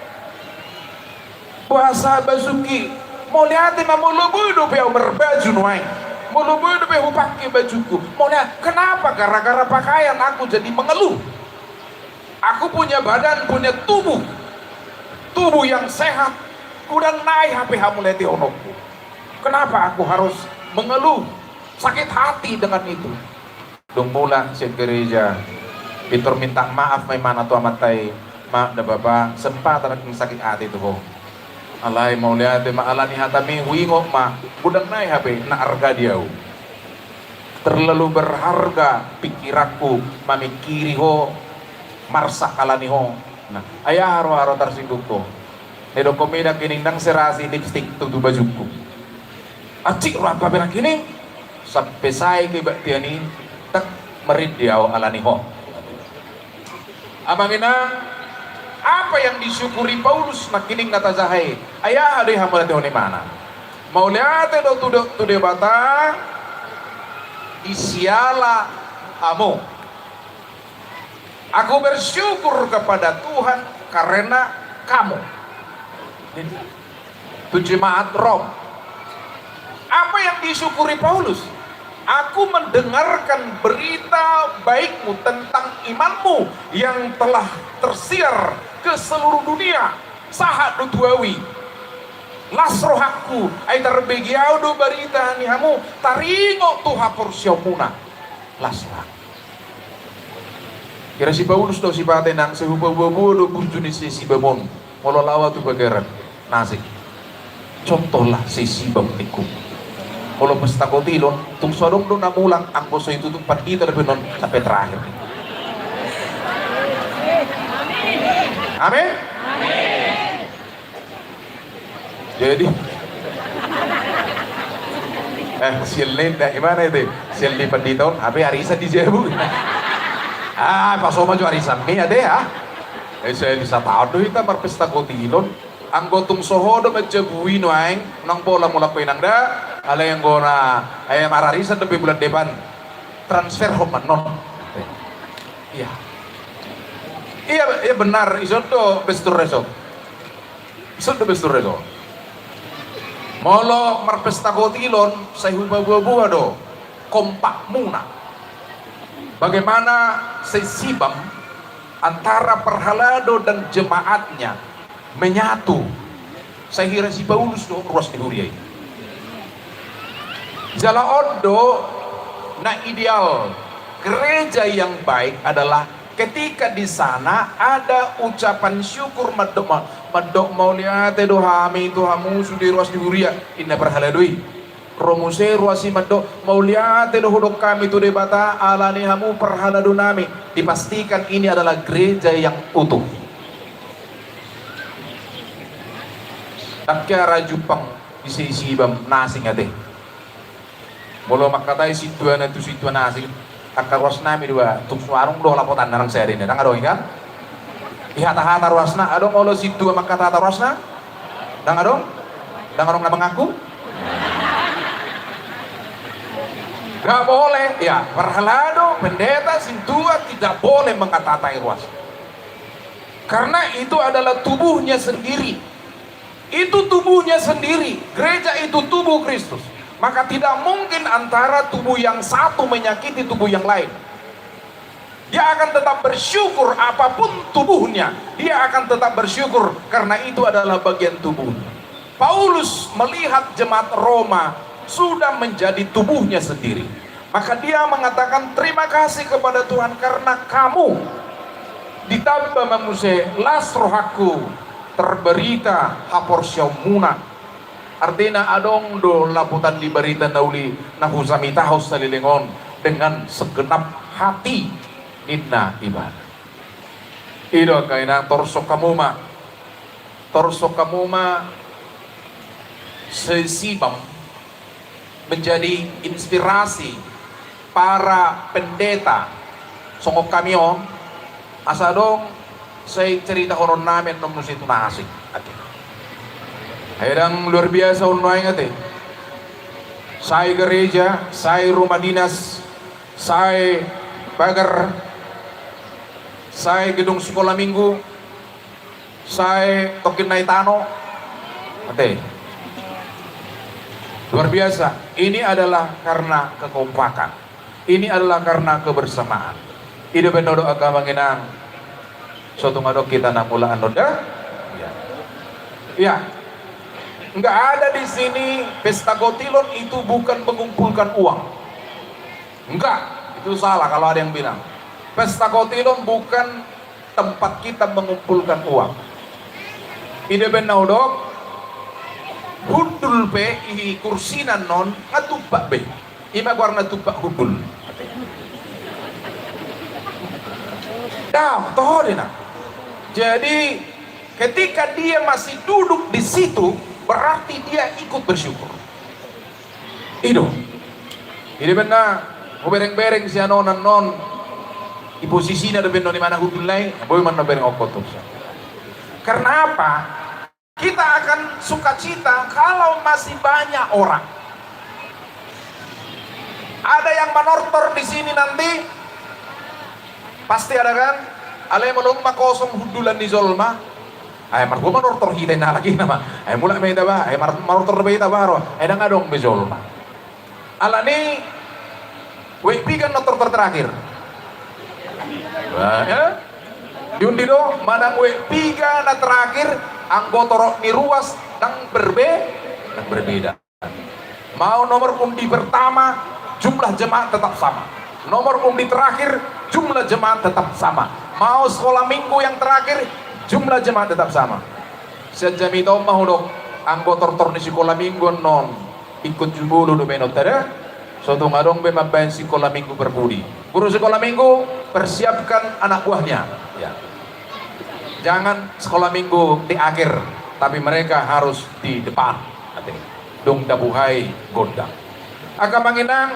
Puasa basuki mau lihat ma mulubu do pe berbaju nuai. Mulubu do pe pakai bajuku. Mau lihat kenapa gara-gara pakaian aku jadi mengeluh. Aku punya badan, punya tubuh yang sehat. Kudan naik HP hamuleti onokku. Kenapa aku harus mengeluh, sakit hati dengan itu? Dong mula si gereja Pitor minta maaf may mana tu amatay ma da baba sempat anak sakit hati tu ho. Alay mau lihat maalani hatami wingo ma budang nai HP na arga diau. Terlalu berharga pikiranku mamikiri ho marsa kalani ho. Nah, ayah haro tersinggung ko. Edo komeda kining nang serasi lipstick tutu bajuku. Acik apa benak kini sampai saya ke baktiani tak merid diau alani ho. Amangina apa yang disyukuri Paulus nakining natazahay ayah ada hamba ni mana mau lihat do tu de bata isiala amo Aku bersyukur kepada Tuhan karena kamu. Itu jemaat Rom. Apa yang disyukuri Paulus? Aku mendengarkan berita baikmu tentang imanmu yang telah tersiar ke seluruh dunia. Sahat dutuawi. Lasrohaku ay tarbegiao do berita nihamu taringo tuha porsyomuna. Lasrohak. Kira si Paulus do si patenang sehubabu do bunjuni si bamon. Mololawa tu bagaran nasik. Contohlah si sibam niku. Kalau pesta kotilon, tung sodong do namulang ang boso itu tung kita lebih non sampai terakhir. Amin. Jadi, sialin dah gimana itu? Sial di penditon, apa arisan di Jebu? Pas Soma juga arisan, ini ada ya? Saya bisa tahu itu berpesta kotilon. Anggotung sohodo mencebuin waing nang bola mula penang dah ala yang gona ayam ararisan lebih bulan depan transfer home non iya benar isoto bestur reso molo marpesta kotilon saya buah do kompak muna bagaimana sesibam antara perhalado dan jemaatnya menyatu. Saya kira si Paulus do ruas dihuriai. Jala ondo na ideal gereja yang baik adalah ketika di sana ada ucapan syukur madok mauliate do hami to hamu sudi ruas dihuria inna berhaladui. Romuse ruasi madok mauliate do hodok kami to debata alani hamu perhaladu nami. Dipastikan ini adalah gereja yang utuh. Takyara Jupang isi bam nasing ate. Molo makatai situan itu situan nasing. Takar wasna mi dua tuk suarung do lapotan narang saya ini. Tang adong kan? Ihata-hata wasna adong molo situ makata wasna. Tang adong na mengaku. Gak boleh ya, perhalado pendeta sintua tidak boleh mengatatai ruas. Karena itu adalah tubuhnya sendiri. Itu tubuhnya sendiri. Gereja itu tubuh Kristus. Maka tidak mungkin antara tubuh yang satu menyakiti tubuh yang lain. Dia akan tetap bersyukur apapun tubuhnya. Dia akan tetap bersyukur karena itu adalah bagian tubuhnya. Paulus melihat jemaat Roma sudah menjadi tubuhnya sendiri. Maka dia mengatakan terima kasih kepada Tuhan karena kamu ditambah mamuse lasrohaku terberita hapor syamuna. Artinya adong do laputan di berita nauli nahusami tahus salilingon dengan segenap hati nidna ibadah. Ido kaina torso kamuma sesibam menjadi inspirasi para pendeta songok kami asadong saya cerita horon namin nomor situ nasik. Hedang luar biasa unoy ngate. Saya gereja, saya rumah dinas, saya pagar, saya gedung sekolah minggu, saya tokin naitano. Ate. Luar biasa. Ini adalah karena kekompakan. Ini adalah karena kebersamaan. Ide benodo agama nginang. Suatu ngadok kita namula anoda. Ya. Enggak ada di sini pesta kotilon itu bukan mengumpulkan uang. Enggak, itu salah kalau ada yang bilang. Pesta kotilon bukan tempat kita mengumpulkan uang. Ide benaudok hudul pe ihi kursinan non ngatupak be. Ima warna tupak hudul. Dah, toh dina. Jadi ketika dia masih duduk di situ, berarti dia ikut bersyukur. Itu. Ini benar. Mau bereng-bereng si anonan non. Di posisinya ada benar di mana hudulai, boleh mana bereng okotus. Karena apa? Kita akan sukacita kalau masih banyak orang. Ada yang menortor di sini nanti, pasti ada kan? alay malong makosong hudulan ni Zolma. Ay margo manortor hitay na lagi nama. Ay mula may daba, ay manortor ba ita baro. Ay nangadong ni Zolma. Alani pigan na tortor terakhir. Ya? Yun dito, manang piga na terakhir ang gotoro ni ruas dan berbeda. Mau nomor undi pertama jumlah jemaat tetap sama. Nomor undi terakhir jumlah jemaat tetap sama. Mau sekolah minggu yang terakhir jumlah jemaat tetap sama. Sejam itu mahudok ang gotor ni sekolah minggu non ikut jubulu do benot tada. Suatu ngadong be mabayan sekolah minggu berbudi. Guru sekolah minggu persiapkan anak buahnya. Ya. Jangan sekolah minggu di akhir, tapi mereka harus di depan. Dong dabuhai gondang. Akan menginang,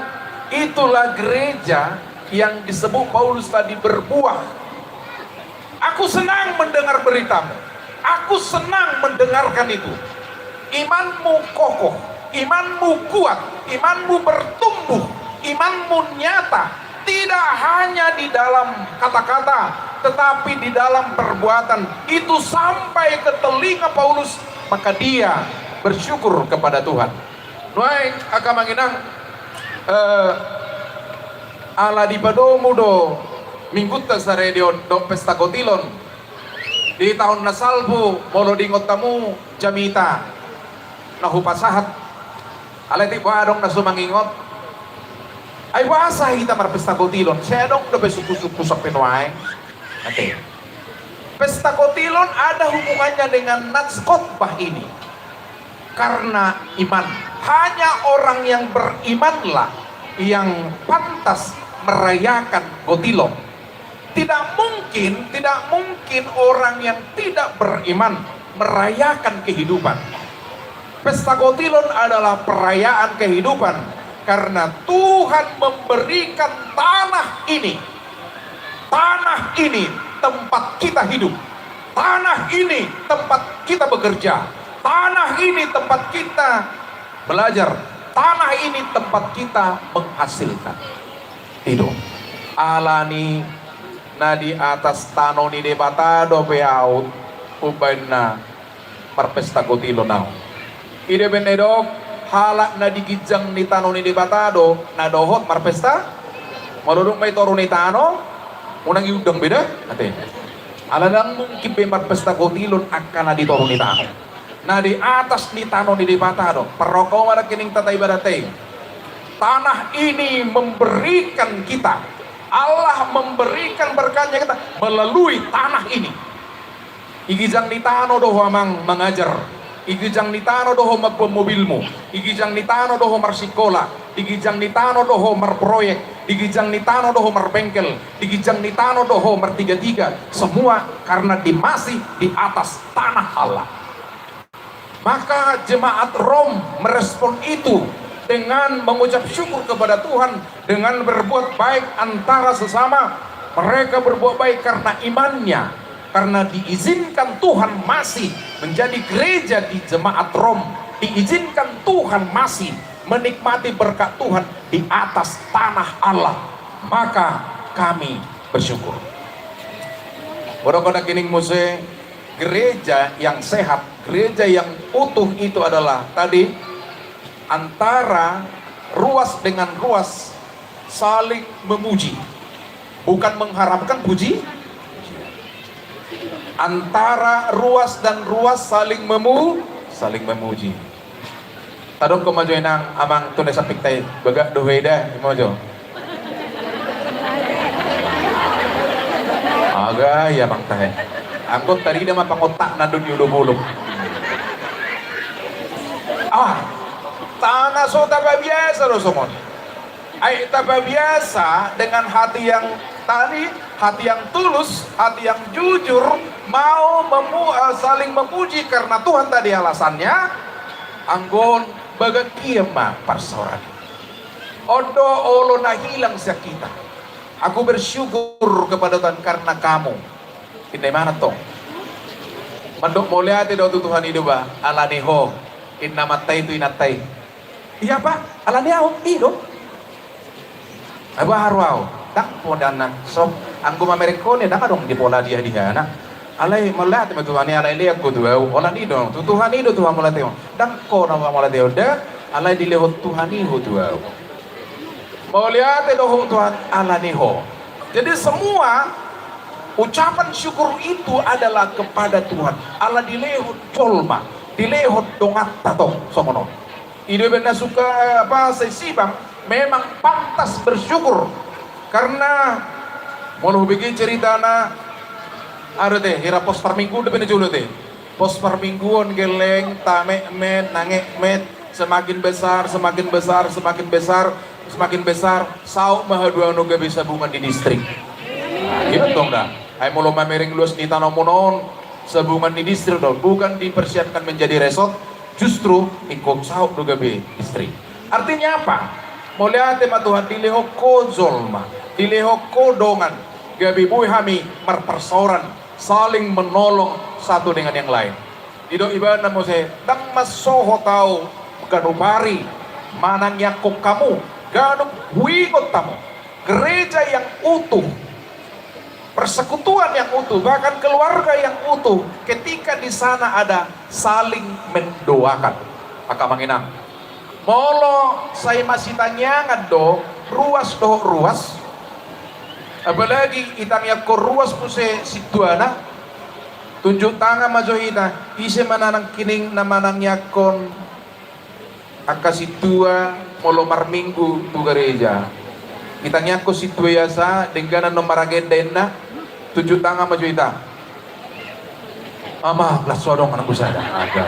itulah gereja yang disebut Paulus tadi berbuah. Aku senang mendengar beritamu. Aku senang mendengarkan itu. Imanmu kokoh, imanmu kuat, imanmu bertumbuh, imanmu nyata. Tidak hanya di dalam kata-kata, tetapi di dalam perbuatan. Itu sampai ke telinga Paulus, maka dia bersyukur kepada Tuhan. Nuai akan menginang ala di padomu do mingguta sa radio do pesta kotilon di tahun nasalbu molo dingot tamu jamita nahupasahat ala ti badong na sumangingot ay wasa hita marpesta kotilon saya dong do besuku-suku sa Pinoy. Ate pesta kotilon ada hubungannya dengan nats khotbah ini. Karena iman, hanya orang yang berimanlah yang pantas merayakan kotilon. Tidak mungkin orang yang tidak beriman merayakan kehidupan. Pesta kotilon adalah perayaan kehidupan karena Tuhan memberikan tanah ini tempat kita hidup, tanah ini tempat kita bekerja, tanah ini tempat kita belajar, tanah ini tempat kita menghasilkan hidup. Alani na di atas tano ni debatado peaut ubaina perpesta kotilon nao. Ide benedok halak na digijang ni tano ni debatado na dohot marpesta marudong may toro ni tano unang iudang beda ate. Aladang mungkin be marpesta kotilon akan na di toro ni tano. Na di atas ni tano ni debatado perokong ada kining tatay badatay. Tanah ini memberikan kita, Allah memberikan berkatnya kita melalui tanah ini. Igijang ni tano doho amang mengajar, igijang ni tano doho magpamobilmo, igijang ni tano doho marsikola, igijang ni tano doho marproyek, igijang ni tano doho marbengkel, igijang ni tano doho martiga-tiga, semua karena masih di atas tanah Allah. Maka jemaat Rom merespon itu dengan mengucap syukur kepada Tuhan, dengan berbuat baik antara sesama. Mereka berbuat baik karena imannya, karena diizinkan Tuhan masih menjadi gereja di jemaat Rom, diizinkan Tuhan masih menikmati berkat Tuhan di atas tanah Allah. Maka kami bersyukur. Bodoh-bodoh kining muse gereja yang sehat, gereja yang utuh itu adalah tadi antara ruas dengan ruas saling memuji, bukan mengharapkan puji. Antara ruas dan ruas saling memuji. Tadong kumajoy nang amang tunay sa piktay baga duweda imojo. Aga ya bang tahe. Angkot tadi dia mapangotak na dun yudo bulog. Tanah so taba biasa lo somon. Ay taba biasa dengan hati yang tadi, hati yang tulus, hati yang jujur, mau saling memuji karena Tuhan tadi alasannya. Anggon baga kiema parsoran. Odo olo na hilang sa kita. Aku bersyukur kepada Tuhan karena kamu. Ini mana tong? Mandok moliate do Tuhan itu ba? Alaniho. Inna matay itu inatay. Iya pak, alaniho ido. Aba harwao. Tak podanan sob anggo mamerikone dah dong di pola dia na alay malat me Tuhan alay lihat ko tuwa ola ni dong Tuhan itu Tuhan malateo dan ko na malateo da alay dilehot Tuhan iho tuwa mau lihat doh Tuhan ala niho. Jadi semua ucapan syukur itu adalah kepada Tuhan. Allah dilehot colma, dilehot dongat tato sokono. Ide benda suka apa sesibang memang pantas bersyukur karena mau bikin cerita na ada deh hira pos per minggu udah bener julu deh pos per mingguan geleng tame met nangek met semakin besar semakin besar semakin besar semakin besar sau mahadua noga bisa bungan di distrik gitu dong dah ay mulu mamering luas di tanah monon sebungan di distrik dong bukan dipersiapkan menjadi resort justru ikut sau noga be distrik artinya apa mau lihat tema Tuhan dilehok ko zolma dilehok ko dongan gabi bui hami merpersoran saling menolong satu dengan yang lain. Ido ibadah mo se dang masoho tau ganupari manang yakok kamu ganup huigot tamu gereja yang utuh persekutuan yang utuh bahkan keluarga yang utuh ketika di sana ada saling mendoakan maka manginang molo saya masih tanyangan do ruas apalagi itang yakko ruas puse situana tunjuk tangan majohina ise mananang kining na manang yakon akasitua molo marminggu tu gereja itang yakko situa yasa dengganan no maragenda tunjuk tangan majohita ama plasodong anak busada ada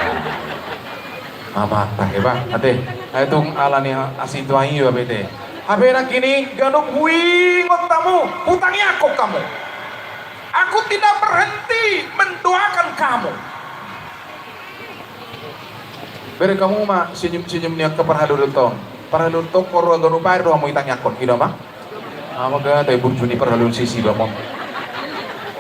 ama taheba ate aitung alani asitua iyo bete habena kini ganong wingot tamu hutangnya aku kamu aku tidak berhenti mendoakan kamu beri kamu mah senyum-senyum niat ke parhalulutong koro ganu pare doa mo itangnya kon ida mah amaga tay burju ni parhalul sisi bamo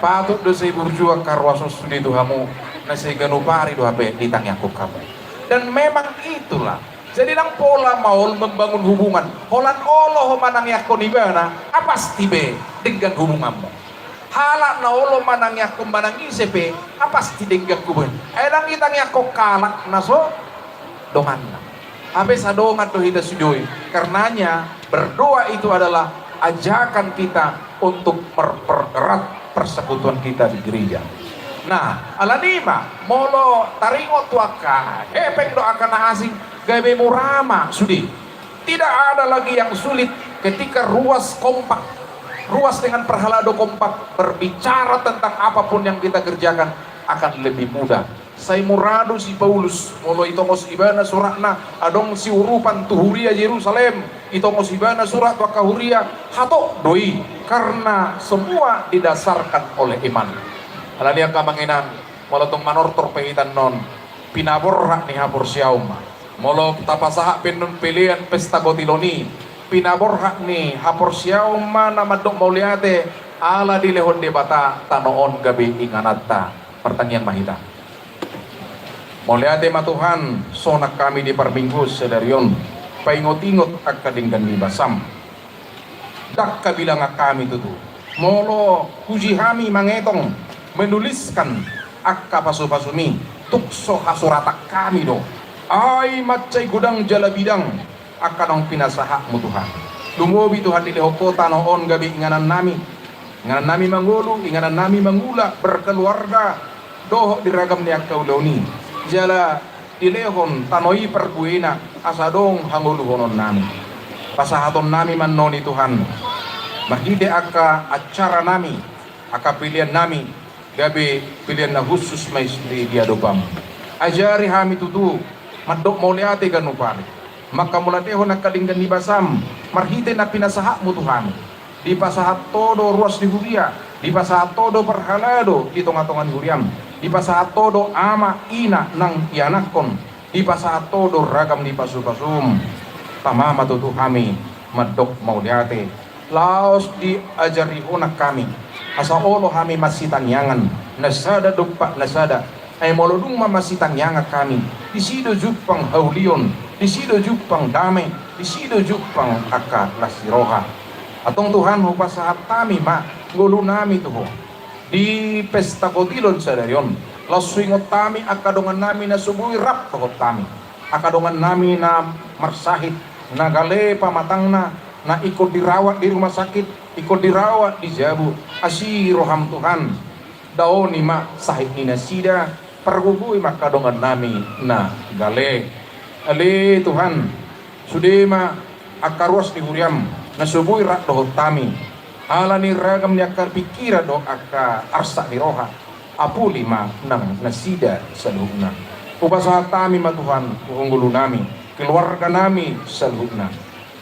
patut do say burju karwaso studi tuhamu na say ganu pare doa be itangnya kamu dan memang itulah. Jadi nang pola maul membangun hubungan. Holan Allah manang yakon ibana, apas tibe dengan hubunganmu. Halak na Allah manang yakon manang isepe, apas ti dengan kubun. Ayang itang yakok kalak naso dongan. Habis adongan tuh kita sudoi. Karenanya berdoa itu adalah ajakan kita untuk mempererat persekutuan kita di gereja. Nah, alanima molo taringo tuaka, hepeng doakan asing. Gabe murama sudi tidak ada lagi yang sulit ketika ruas kompak ruas dengan perhalado kompak berbicara tentang apapun yang kita kerjakan akan lebih mudah. Saya murado si Paulus molo itongos ibana suratna adong si urupan tuhuria Yerusalem itongos ibana surat wa kahuria hato doi karena semua didasarkan oleh iman. Alania kamanginan molo tong manortor pehitan non pinaborra ni hapor siauma molo tapasaha penun pilihan pesta gotiloni pinaborhak ni hapor siyaw mana madok mauliate ala dilehon debata tanoon gabi inganata pertanyaan mahita mauliate matuhan sonak kami di perminggu sedarion paingot-ingot akadinggan ni basam dak kabilang kami tutu molo puji hami mangetong menuliskan akka pasu-pasumi tukso hasuratak kami do ay macay gudang jala bidang akan ang pinasahakmu Tuhan lumobi Tuhan dilehoko tanoon gabi inganan nami mangulu inganan nami mangula berkeluarga doho diragam niya kauloni jala dilehon tanoi perguena asadong hanguluhonon nami pasahaton nami manoni Tuhan mahide aka acara nami aka pilihan nami gabi pilihan na khusus may di diadopam ajari hami tutu madok mauliate ganupari maka muladeho nagkalinggan ni basam marhite na pinasahak mo Tuhan di pasahat todo ruas di huria di pasahat todo perhalado di tonga-tongan huriam di pasahat todo ama ina nang ianakon di pasahat todo ragam di pasu-pasum tamama tutu kami madok mauliate laos di ajari unak kami asa olo kami masitanyangan nasada dupa nasada ay molodung mamasitan yanga kami di sido jupang haulion di sido jupang damai di sido jupang aka lasiroha atong Tuhan hupa saat kami ma ngulu nami tuho di pesta kotilon sadarion laswingot tami akadongan nami na subuhi rap tohot tami akadongan nami na marsahit na gale pamatang na ikut dirawat di rumah sakit, ikut dirawat di Jabu. Asiroham Tuhan, daoni ma sahit ni nasida, pergugui maka dongan nami na gale. Ale Tuhan, sudema akaruas di huriam, nasubui rak dohot tami. Ala ni ragam nyakar pikira do aka arsa di roha. Apu lima nang nasida saluhna. Upasaha tami ma Tuhan, unggulu nami, keluarga nami saluhna.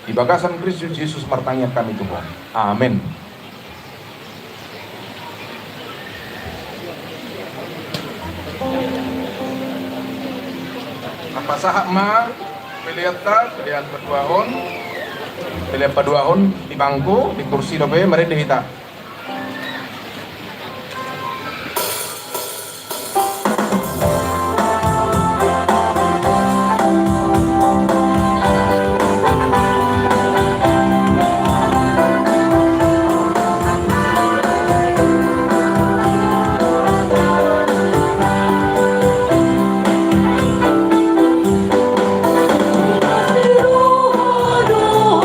Di bagasan Kristus Yesus martanya kami Tuhan. Amin. Apa sahak ma pilihan paduahon di bangku di kursi dobe mari dihita. Aduh,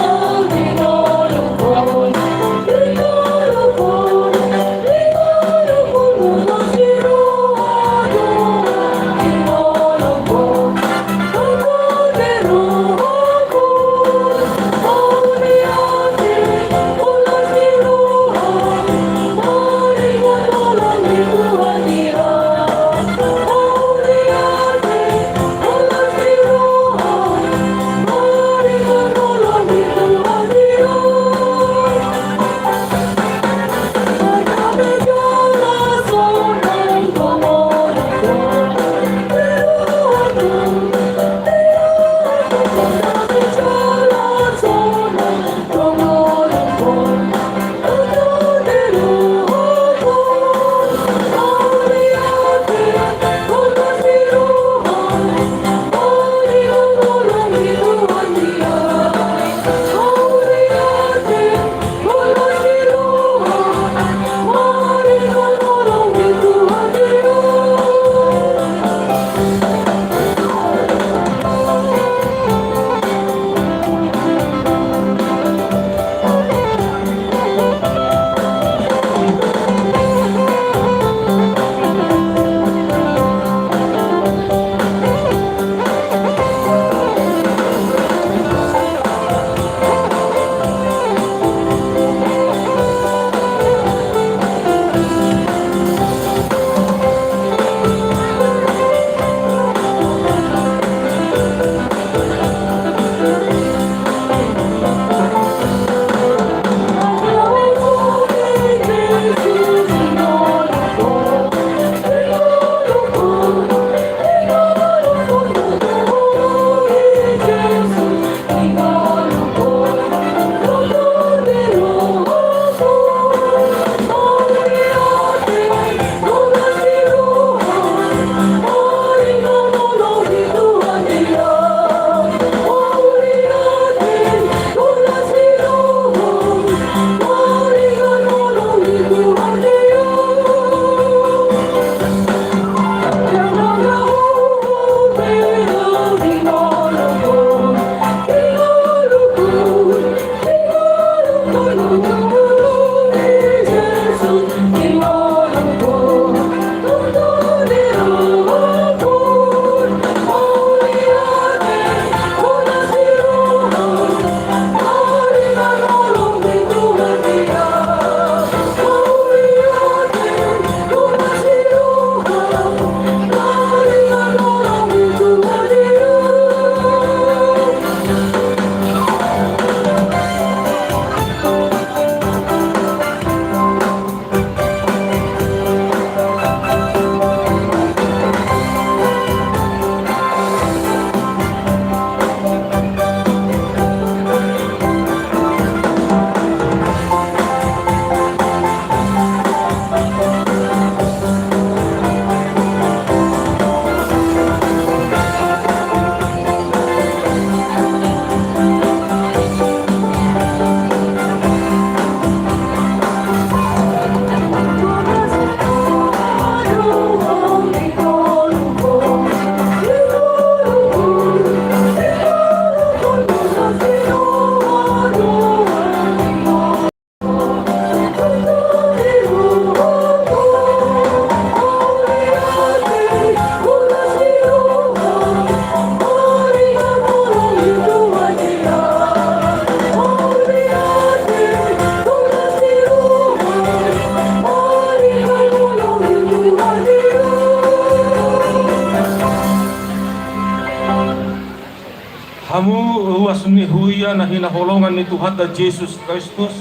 siya na hinaholongan ni Tuhan da Jesus Kristus.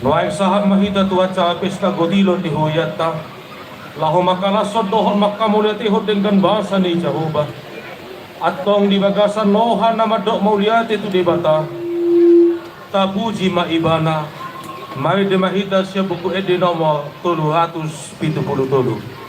Nuay sahat mahita Tuhan sa apis ka godilon ni huyat ta. Laho makalasod dohon makamuliat ihod dengan bahasa ni Jehovah. At tong dibagasan lohan na madok mauliat itu di bata. Tabuji maibana. May di mahita siya buku edi nomor 377.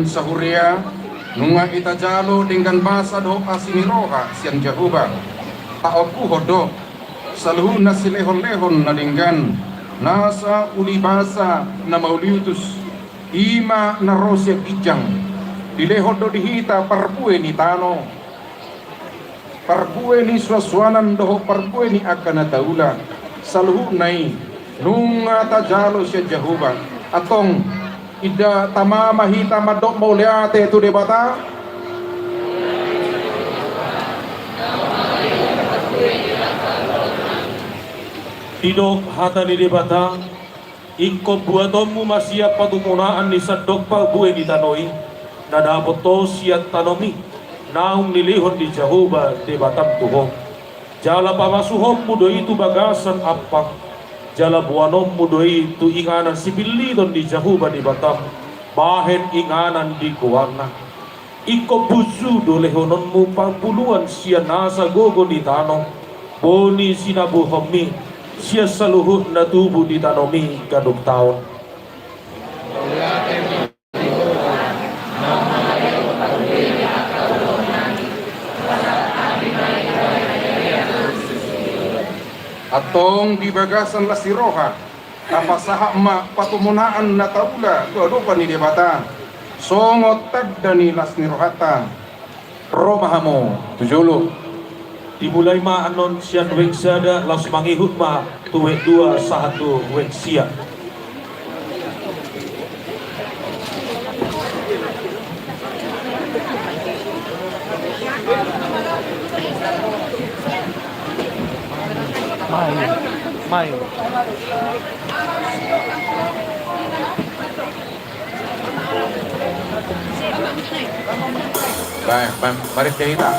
Sahuria nunga ita jalo dengan basa do asimiroha siang Jehovah taoku hodo saluhu na silehon-lehon na dengan nasa ulibasa na mauliutus ima na rosya kijang dilehon do dihita parpue ni tano parpue ni swaswanan doho parpue ni akana taula saluhu nai nunga ta jalo siang Jehovah atong ida tama mahita madok mauliate tu de bata Tidok hata ni debata Iko buatomu masya patumunaan ni sadok pa buwe di tanoi na dapat to siya tanomi naung nilihon di Jehovah debatam tuho jala pamasuhom mudo itu bagasan apang jala buanom mudoi tu inganan sibilidon di Jehovah di Batam bahen inganan di kuwana iko buzu dolehononmu pangpuluan siya nasa gogo di tanong boni sinabu homi siya saluhut na tubo di tanomi kaduk taon atong di bagasan lasiroha kapasaha ma patumunaan na taula tuadupan ni debata songot tagdani lasnirohata romahamo tujulu dimulai ma anon sian weksada las mangihut ma tuwek 2 sahatu weksia Mayo. Baik, mari kita.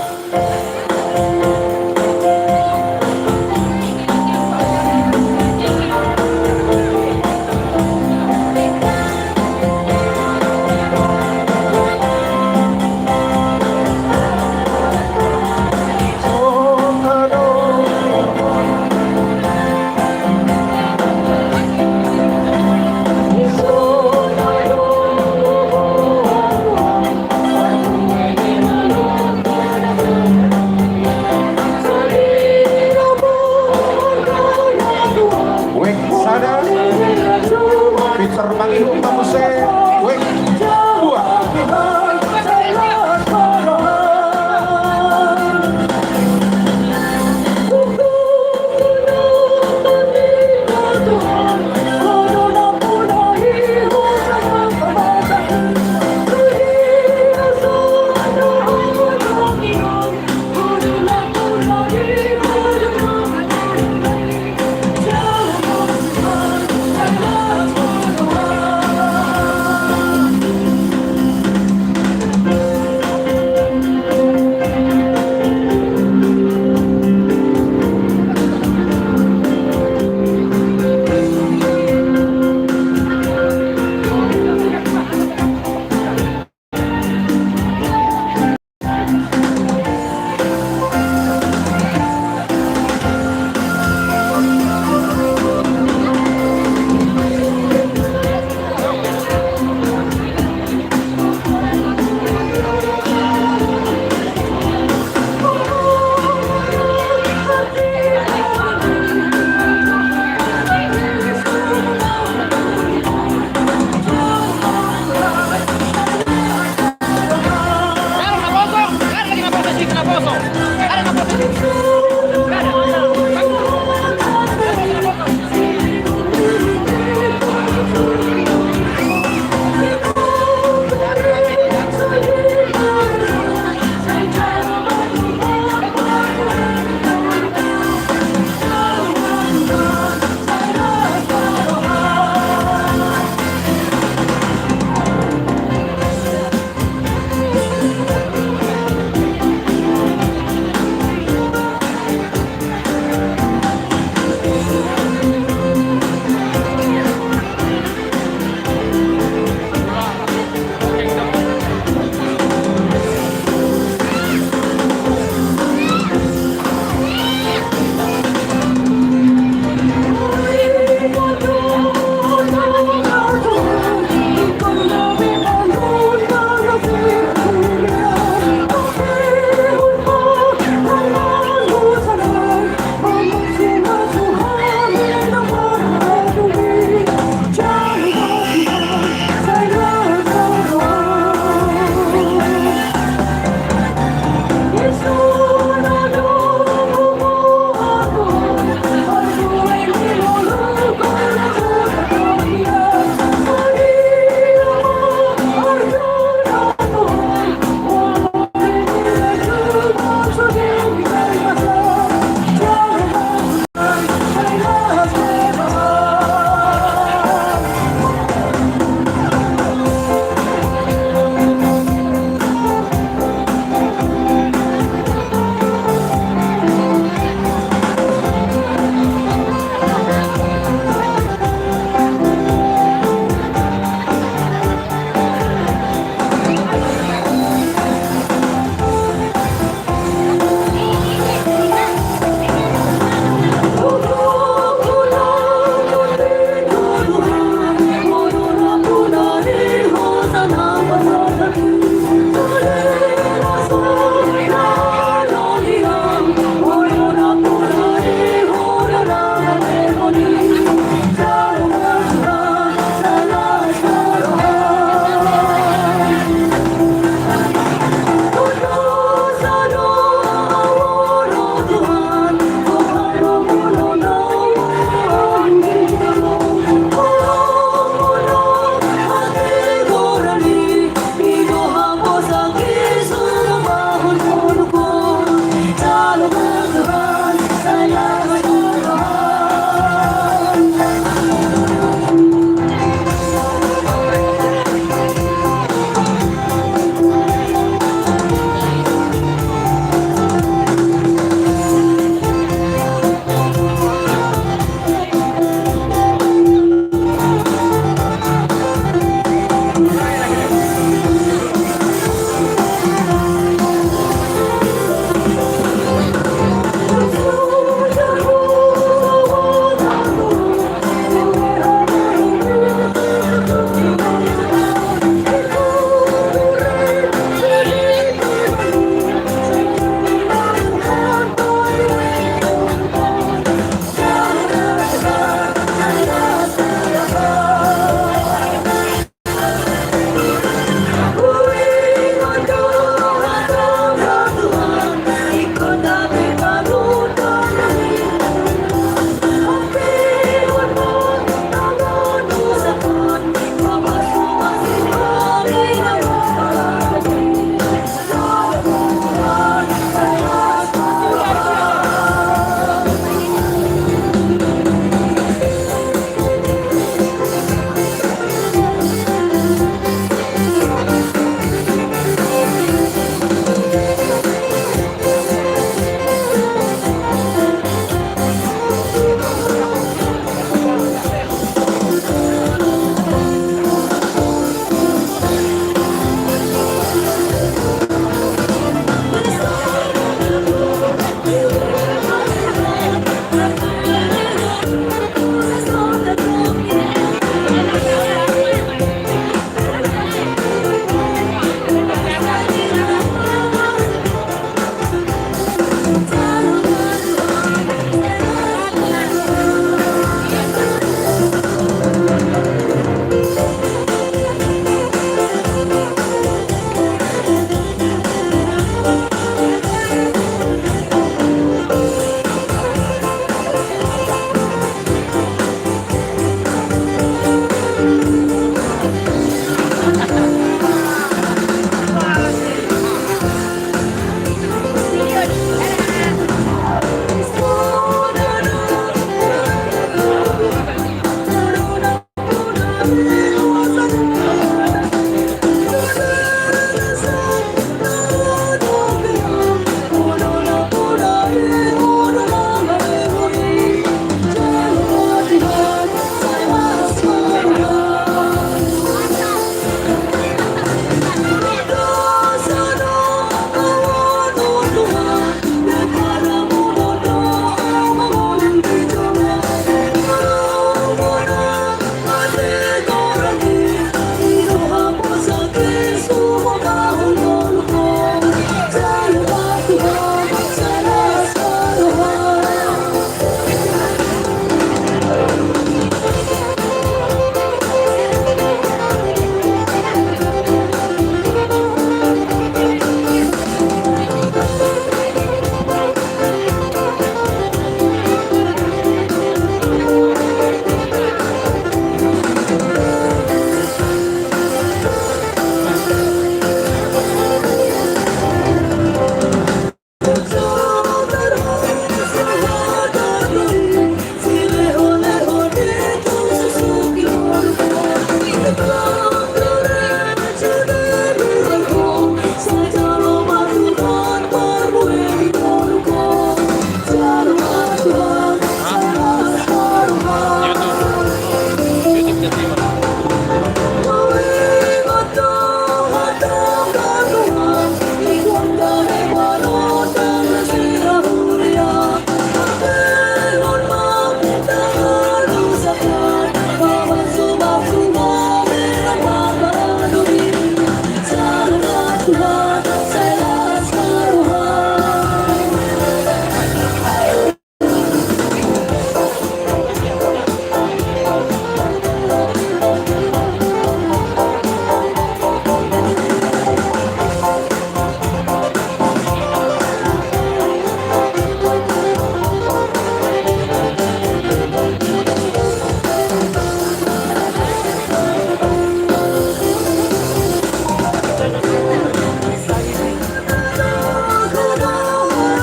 Tuhan, sayalah taruhan.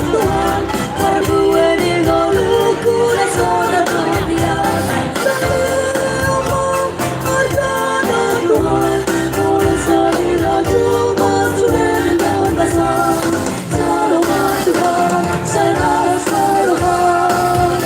Tuhan, berdua di laluku dan saudara dia. Semua harta Tuhan, oleh salira cuma sudah dan basah. Saluran Tuhan, sayalah taruhan.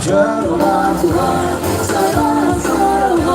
Jangan Tuhan, sayalah taruhan.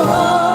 Oh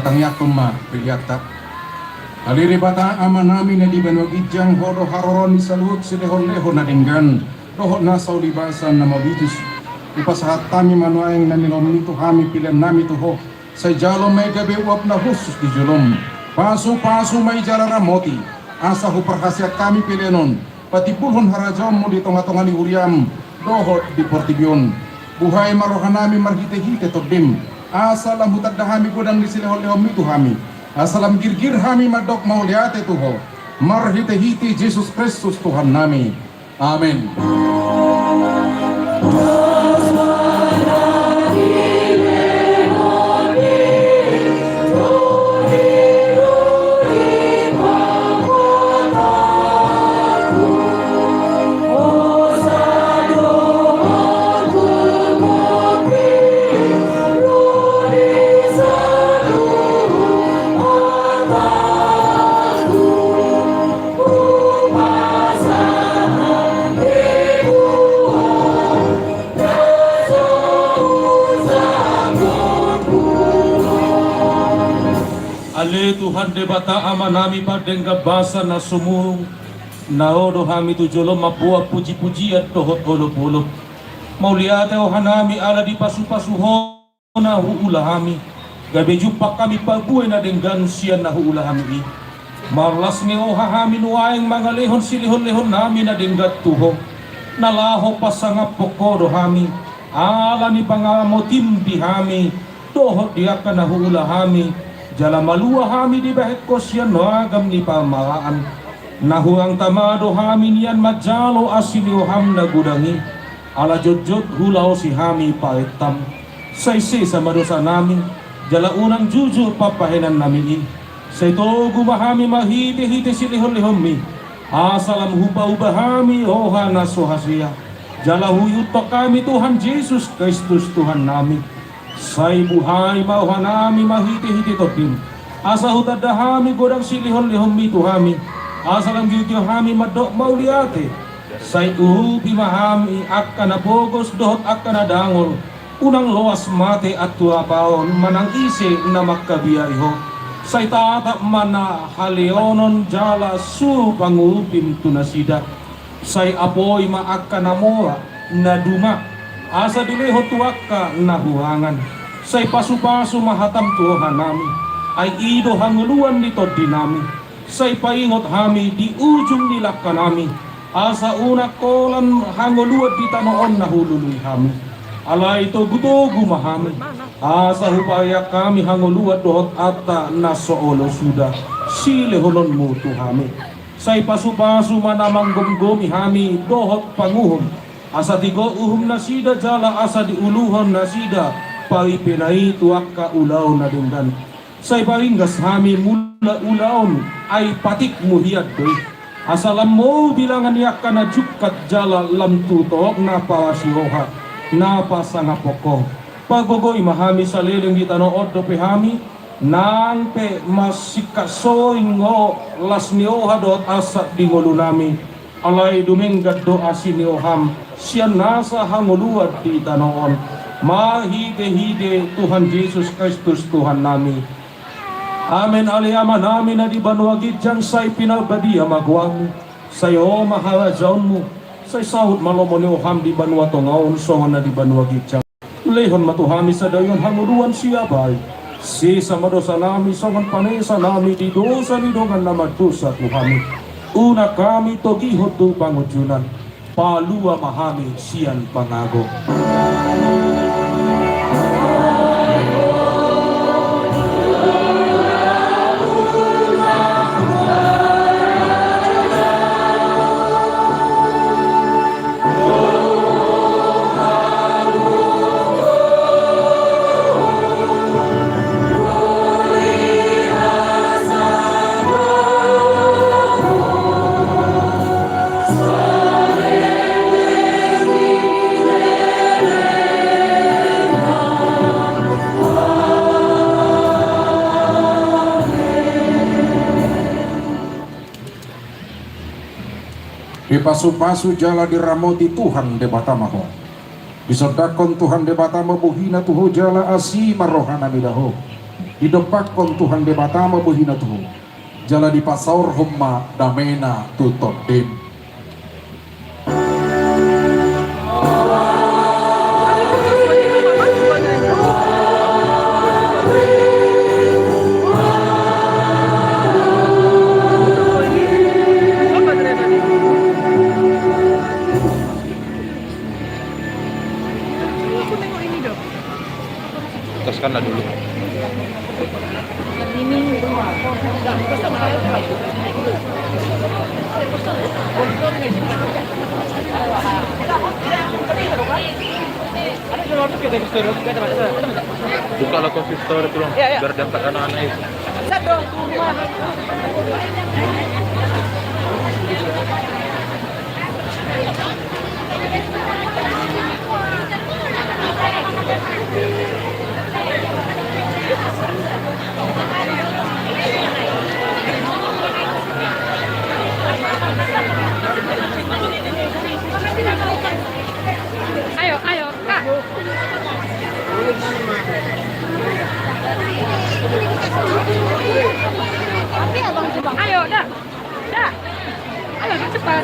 batang yakuma piliyata. Aliri bata ama namin na di banwagidjang hodo haroron ni salut si lehon-lehon na dinggan. Dohot na sa ulibasan na mabitis. Ipasahat tami manuayang na nilom nito hami pilihan nami tuho. Sa jalom may gabi uap na husus di julom. Paso-paso may jalaramoti. Asa huparhasya kami pilihanon. Pati pulhon harajom mo dito nga tonga ni Uriam. Dohot di Portibion. Buhay marohan nami marhite-hite togdim. Asa lam hutad na hami gudang ni silehon-lehon nito hami. Asa lam girgir hami madok mauliate tuho. Marhite-hite Jesus Kristus Tuhan nami. Amin. Ale Tuhan de bata ama nami padeng gabasa na sumung naodo hami tu jolom mapua puji-pujian dohot olo-olo mauliate o hanami ala di pasu-pasu hona huula hami gabe jumpa kami pabuay na denggan siyan na huula hami marlas ni o hahami nuaeng mga lehon silihon-lehon nami na denggat tuho nalaho pasangap pokodo hami ala ni pangamotim di hami dohot diakan na huula hami jala malua hami di bahet kosyan agam ni pamaraan nahuang tamado hami niyan majalo asilio ham na gudangi ala jodjod hulao si hami paetam sayse sa madosa namin jala unang jujur papahenan namin say to gumahami mahite-hite silihon-lihon mi asalam huba-huba hami oha na sohasya jala huyut pa kami Tuhan Jesus Kristus Tuhan namin say buhay mauha nami mahiti-hiti topin asa hutad hami godang silihon-lihon mi tuhami asa lang gyudyo hami madok mauliate say uhubi mahami akka na bogos dohot akka na dangol unang loas mate at tuapaon manang ise na makkabiyaho say tata mana haleonon jala su pangupim tunasida say apoy maakka na moa na duma asa dileho tuwaka na huangan say pasu-pasu mahatam Tuhan nami ay ido hanguluan nito dinami say paingot hami di ujung nilaka nami asa una kolan hanguluan di tanoon na hululuy hami ala ito gutogu mahami asa hupaya kami hanguluan dohot ata na soolo suda silehulon mo tuhami say pasu-pasu manamang gomgomi hami dohot panguhon asa tigo uhum na sida jala asa diuluhon na sida paipinay tuwaka ulaw na dinggan say paringgas hami mula ulaon ay patik muhiyad doy asalam mo bilangan yak na jukat jala lam tutok na pawasihoha na pasangapoko pagbogoy mahami sa liling di tanood do pehami nang pe masikasoing o las nioha dot asa dingolo nami alay duminggat do asin nioham siya nasa hanguluad di tanoon mahide-hide Tuhan Jesus Kristus Tuhan nami amen aliyama namin na di banwagid dyan say pinalbadiya magwang sayo mahalajaon mo say sahut malomon nioham di banwa tongaon songan na di banwagid dyan lehon matuhami sa dayon hanguluan siya bay si sa madosa nami songan panesa nami di dosa ni dongan na madosa tuhami una kami togihot do pangujunan palua mahami siyan pangago Pasu-pasu jala diramoti Tuhan de batamaho. Disodakon Tuhan de batama buhina tuho jala asi marohana midaho. Hidupak kon Tuhan debata mabuhina tuh. Jala di pasaur humma damena tutop dem. Toskanlah dulu. Buka lah konsistor itu loh, biar dapat anak-anak itu. Ayo, ayo, Kak. Ayo, dah. Dah. Ayo, cepat.